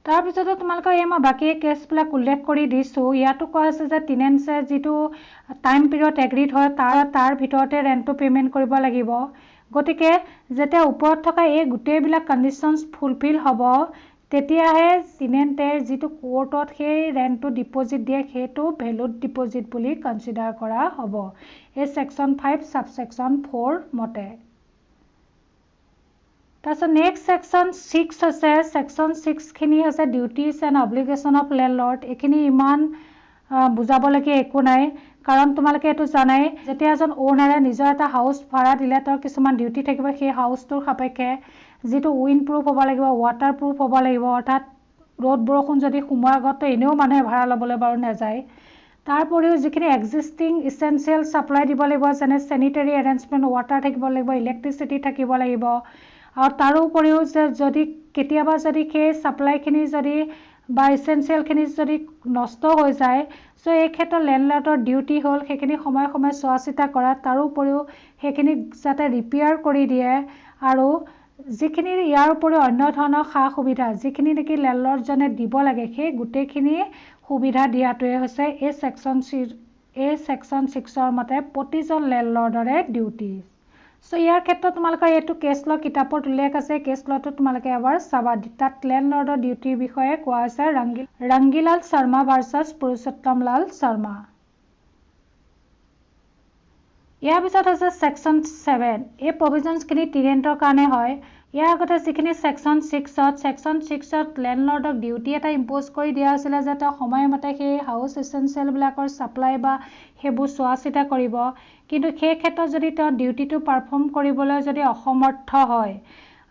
Speaker 1: তাৰপিছতে তোমালোকৰ এই মই বাকী কেছবিলাক উল্লেখ কৰি দিছোঁ। ইয়াতো কোৱা হৈছে যে টেনেণ্টছে যিটো টাইম পিৰিয়ড এগ্ৰিড হয় তাৰ ভিতৰতে ৰেণ্টটো পে'মেণ্ট কৰিব লাগিব। গতিকে যেতিয়া ওপৰত থকা এই গোটেইবিলাক কণ্ডিশ্যনছ ফুলফিল হ'ব তেতিয়াহে টেনেণ্টে যিটো কোৰ্টত সেই ৰেণ্টটো ডিপজিট দিয়ে সেইটো ভেলুড ডিপজিট বুলি কনচিডাৰ কৰা হ'ব এই ছেকশ্যন 5 ছাবছেকশ্যন 4 মতে। তাৰপিছত নেক্সট ছেকশ্যন 6 হৈছে। ছেকশ্যন 6খিনি হৈছে ডিউটিজ এণ্ড অব্লিগেশ্যন অফ লেণ্ডলৰ্ড। এইখিনি ইমান বুজাবলগীয়া একো নাই, কাৰণ তোমালোকে এইটো জানাই যেতিয়া এজন অ'নাৰে নিজৰ এটা হাউচ ভাড়া দিলে তেওঁৰ কিছুমান ডিউটি থাকিব। সেই হাউচটোৰ সাপেক্ষে যিটো উইণ্ড প্ৰুফ হ'ব লাগিব, ৱাটাৰ প্ৰুফ হ'ব লাগিব, অৰ্থাৎ ৰ'দ বৰষুণ যদি সোমোৱাৰ আগতে এনেও মানুহে ভাড়া ল'বলৈ বাৰু নাযায়। তাৰ উপৰিও যিখিনি এক্সিষ্টিং ইছেঞ্চিয়েল ছাপ্লাই দিব লাগিব, যেনে চেনিটেৰী এৰেঞ্জমেণ্ট, ৱাটাৰ থাকিব লাগিব, ইলেক্ট্ৰিচিটি থাকিব লাগিব। আৰু তাৰোপৰিও যে যদি কেতিয়াবা যদি সেই ছাপ্লাইখিনি যদি বা ইছেঞ্চিয়েলখিনি যদি নষ্ট হৈ যায়, সো এই ক্ষেত্ৰত লেণ্ডলৰ্ডৰ ডিউটি হ'ল সেইখিনি সময়ে সময়ে চোৱা চিতা কৰা, তাৰোপৰিও সেইখিনি যাতে ৰিপেয়াৰ কৰি দিয়ে। আৰু যিখিনি ইয়াৰ উপৰিও অন্য ধৰণৰ সা সুবিধা যিখিনি নেকি লেণ্ডলৰ্ডজনে দিব লাগে সেই গোটেইখিনি সুবিধা দিয়াটোৱে হৈছে এই ছেকশ্যন 6ৰ মতে প্ৰতিজন লেণ্ডলৰ্ডৰে ডিউটি। সো ইয়াৰ ক্ষেত্ৰত তোমালোকৰ এইটো কেছ ল কিতাপত উল্লেখ আছে। কেছ লটো তোমালোকে এবাৰ চাবা, তাত লেণ্ডলৰ্ডৰ ডিউটিৰ বিষয়ে কোৱা আছে ৰংগীলাল শৰ্মা ভাৰ্চাছ পুৰুষোত্তম লাল শৰ্মা। ইয়াৰ পিছত হৈছে ছেকশ্যন 7। এই প্ৰভিজনছখিনি টেনেণ্টৰ কাৰণে হয়। ইয়াৰ আগতে যিখিনি ছেকশ্যন 6ত লেণ্ডলৰ্ডক ডিউটি এটা ইম্প'জ কৰি দিয়া হৈছিলে যে তেওঁ সময়মতে সেই হাউচ ইছেঞ্চিয়েলবিলাকৰ ছাপ্লাই বা সেইবোৰ চোৱা চিতা কৰিব। কিন্তু সেই ক্ষেত্ৰত যদি তেওঁ ডিউটিটো পাৰফৰ্ম কৰিবলৈ যদি অসমৰ্থ হয়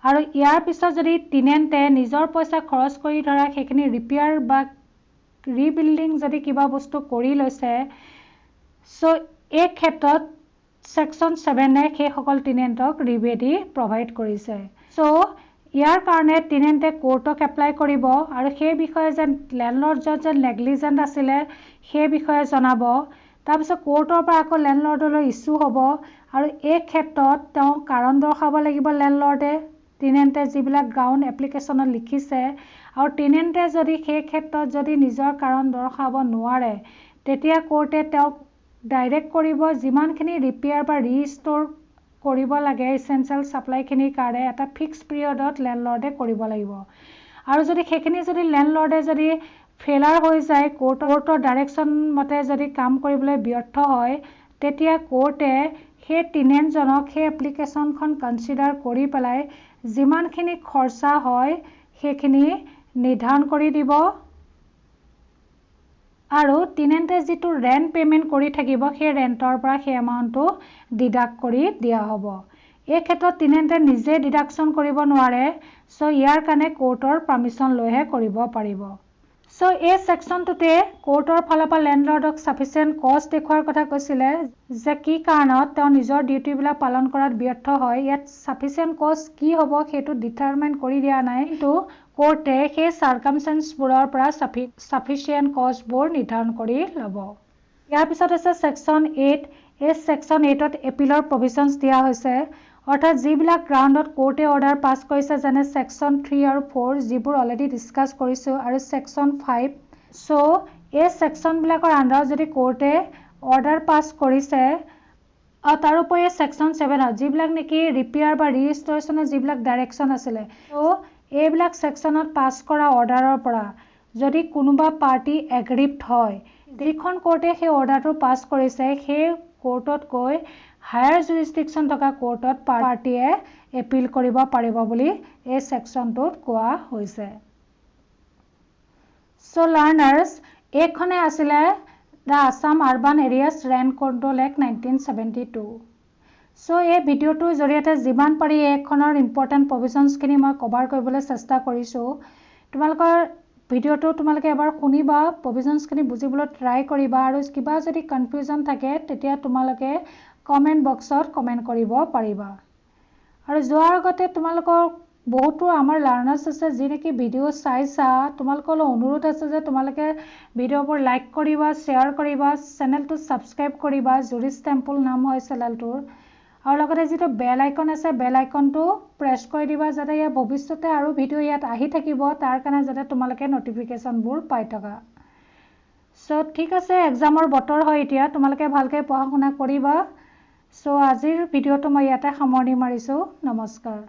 Speaker 1: আৰু ইয়াৰ পিছত যদি টেনেণ্টে নিজৰ পইচা খৰচ কৰি ধৰা সেইখিনি ৰিপেয়াৰ বা ৰিবিল্ডিং যদি কিবা বস্তু কৰি লৈছে, সো এই ক্ষেত্ৰত ছেকশ্যন 7-এ সেইসকল টেনেণ্টক ৰিবেটি প্ৰভাইড কৰিছে। সো ইয়াৰ কাৰণে টেনেণ্টে কোৰ্টক এপ্লাই কৰিব আৰু সেই বিষয়ে যেন লেণ্ডলৰ্ডজন যেন নেগলিজেণ্ট আছিলে সেই বিষয়ে জনাব। তাৰপিছত কোৰ্টৰ পৰা আকৌ লেণ্ডলৰ্ডলৈ ইছ্যু হ'ব আৰু এই ক্ষেত্ৰত তেওঁ কাৰণ দৰ্শাব লাগিব লেণ্ডলৰ্ডে টেনেণ্টে যিবিলাক গ্ৰাউণ্ড এপ্লিকেশ্যনত লিখিছে। আৰু টেনেণ্টে যদি সেই ক্ষেত্ৰত যদি নিজৰ কাৰণ দৰ্শাব নোৱাৰে তেতিয়া কোৰ্টে তেওঁক ডাইৰেক্ট কৰিব যিমানখিনি ৰিপেয়াৰ বা ৰিষ্ট'ৰ কৰিব লাগে ইছেঞ্চিয়েল ছাপ্লাইখিনিৰ কাৰণে এটা ফিক্স পিৰিয়ডত লেণ্ডলৰ্ডে কৰিব লাগিব। আৰু যদি সেইখিনি যদি লেণ্ডলৰ্ডে যদি ফেইলাৰ হৈ যায়, কোৰ্টৰ ডাইৰেকশ্যন মতে যদি কাম কৰিবলৈ ব্যৰ্থ হয়, তেতিয়া কোৰ্টে সেই টেনেণ্টজনক সেই এপ্লিকেশ্যনখন কনচিডাৰ কৰি পেলাই যিমানখিনি খৰচা হয় সেইখিনি নিৰ্ধাৰণ কৰি দিব। আৰু টেনেণ্টে যিটো ৰেণ্ট পে'মেণ্ট কৰি থাকিব সেই ৰেণ্টৰ পৰা সেই এমাউণ্টটো ডিডাক্ট কৰি দিয়া হ'ব। এই ক্ষেত্ৰত টেনেণ্টে নিজে ডিডাকশ্যন কৰিব নোৱাৰে, সো ইয়াৰ কাৰণে কোৰ্টৰ পাৰ্মিশ্যন লৈহে কৰিব পাৰিব। সো এই সেকশনটোতে কোৰ্টৰ ফালৰ পৰা লেণ্ডলৰ্ডক সাফিচিয়েন্ট কষ্ট দেখুৱাৰ কথা কৈছিলে যে কি কাৰণত তেওঁ নিজৰ ডিউটিবিলাক পালন কৰাত ব্যৰ্থ হয়। ইয়াত সাফিচিয়েন্ট কষ্ট কি হ'ব সেইটো ডিটাৰমাইন কৰি দিয়া নাই, কিন্তু কোৰ্টে সেই সাৰ্কামস্টেন্সবোৰৰ পৰা সাফিচিয়েন্ট কষ্টবোৰ নিৰ্ধাৰণ কৰি ল'ব। ইয়াৰ পিছত আছে সেকশন 8। এই সেকশন 8ত এপিলৰ প্ৰভিজনছ দিয়া হৈছে, অৰ্থাৎ যিবিলাক গ্ৰাউণ্ডত কোৰ্টে অৰ্ডাৰ পাছ কৰিছে, যেনে সেকশন 3 আৰু 4 যিবোৰ অলৰেডি ডিছকাছ কৰিছোঁ, আৰু সেকশন 5। সো এই সেকশনবিলাকৰ আণ্ডাৰত যদি কোৰ্টে অৰ্ডাৰ পাছ কৰিছে, তাৰোপৰি সেকশন 7ত যিবিলাক নেকি ৰিপেয়াৰ বা ৰিষ্টৰেশ্যনৰ যিবিলাক ডাইৰেকশ্যন আছিলে, তো এইবিলাক সেকশনত পাছ কৰা অৰ্ডাৰৰ পৰা যদি কোনোবা পাৰ্টি এগ্ৰিপ্ট হয়, যিখন কোৰ্টে সেই অৰ্ডাৰটো পাছ কৰিছে সেই কোৰ্টত গৈ হায়াৰ জুৰিছডিকশ্যন থকা কোৰ্টত পাৰ্টিয়ে এপিল কৰিব পাৰিব বুলি এই সেকশনটোত কোৱা হৈছে। সো লাৰ্নাৰ্ছ, এইখনে আছিলে the Assam urban areas rent control act 1972। So এই ভিডিঅ'টোৰ জৰিয়তে যিমান পাৰি এইখনৰ ইম্পৰ্টেণ্ট প্ৰভিজনছখিনি মই কভাৰ কৰিবলৈ চেষ্টা কৰিছোঁ। তোমালোকৰ ভিডিঅ'টো তোমালোকে এবাৰ শুনিবা, প্ৰভিজনছখিনি বুজিবলৈ ট্ৰাই কৰিবা, আৰু কিবা যদি কনফিউজন থাকে তেতিয়া তোমালোকে কমেণ্ট বক্সত কমেণ্ট কৰিব পাৰিবা। আৰু যোৱাৰ আগতে তোমালোকৰ বহুতো আমাৰ লাৰ্নাৰ্ছ আছে যি নেকি ভিডিঅ' চাইছা, তোমালোকলৈ অনুৰোধ আছে যে তোমালোকে ভিডিঅ'বোৰ লাইক কৰিবা, শ্বেয়াৰ কৰিবা, চেনেলটো ছাবস্ক্ৰাইব কৰিবা। জুৰিছ টেম্পল নাম হয় চেনেলটোৰ। আৰু লগতে যিটো বেল আইকন আছে, বেল আইকনটো প্ৰেছ কৰি দিবা যাতে ইয়াৰ ভৱিষ্যতে আৰু ভিডিঅ' ইয়াত আহি থাকিব, তাৰ কাৰণে যাতে তোমালোকে নটিফিকেশ্যনবোৰ পাই থকা। সো ঠিক আছে, এক্সামৰ বতৰ হয় এতিয়া, তোমালোকে ভালকৈ পঢ়া শুনা কৰিবা। সো আজিৰ ভিডিঅ'টো মই ইয়াতে সামৰণি মাৰিছোঁ। নমস্কাৰ।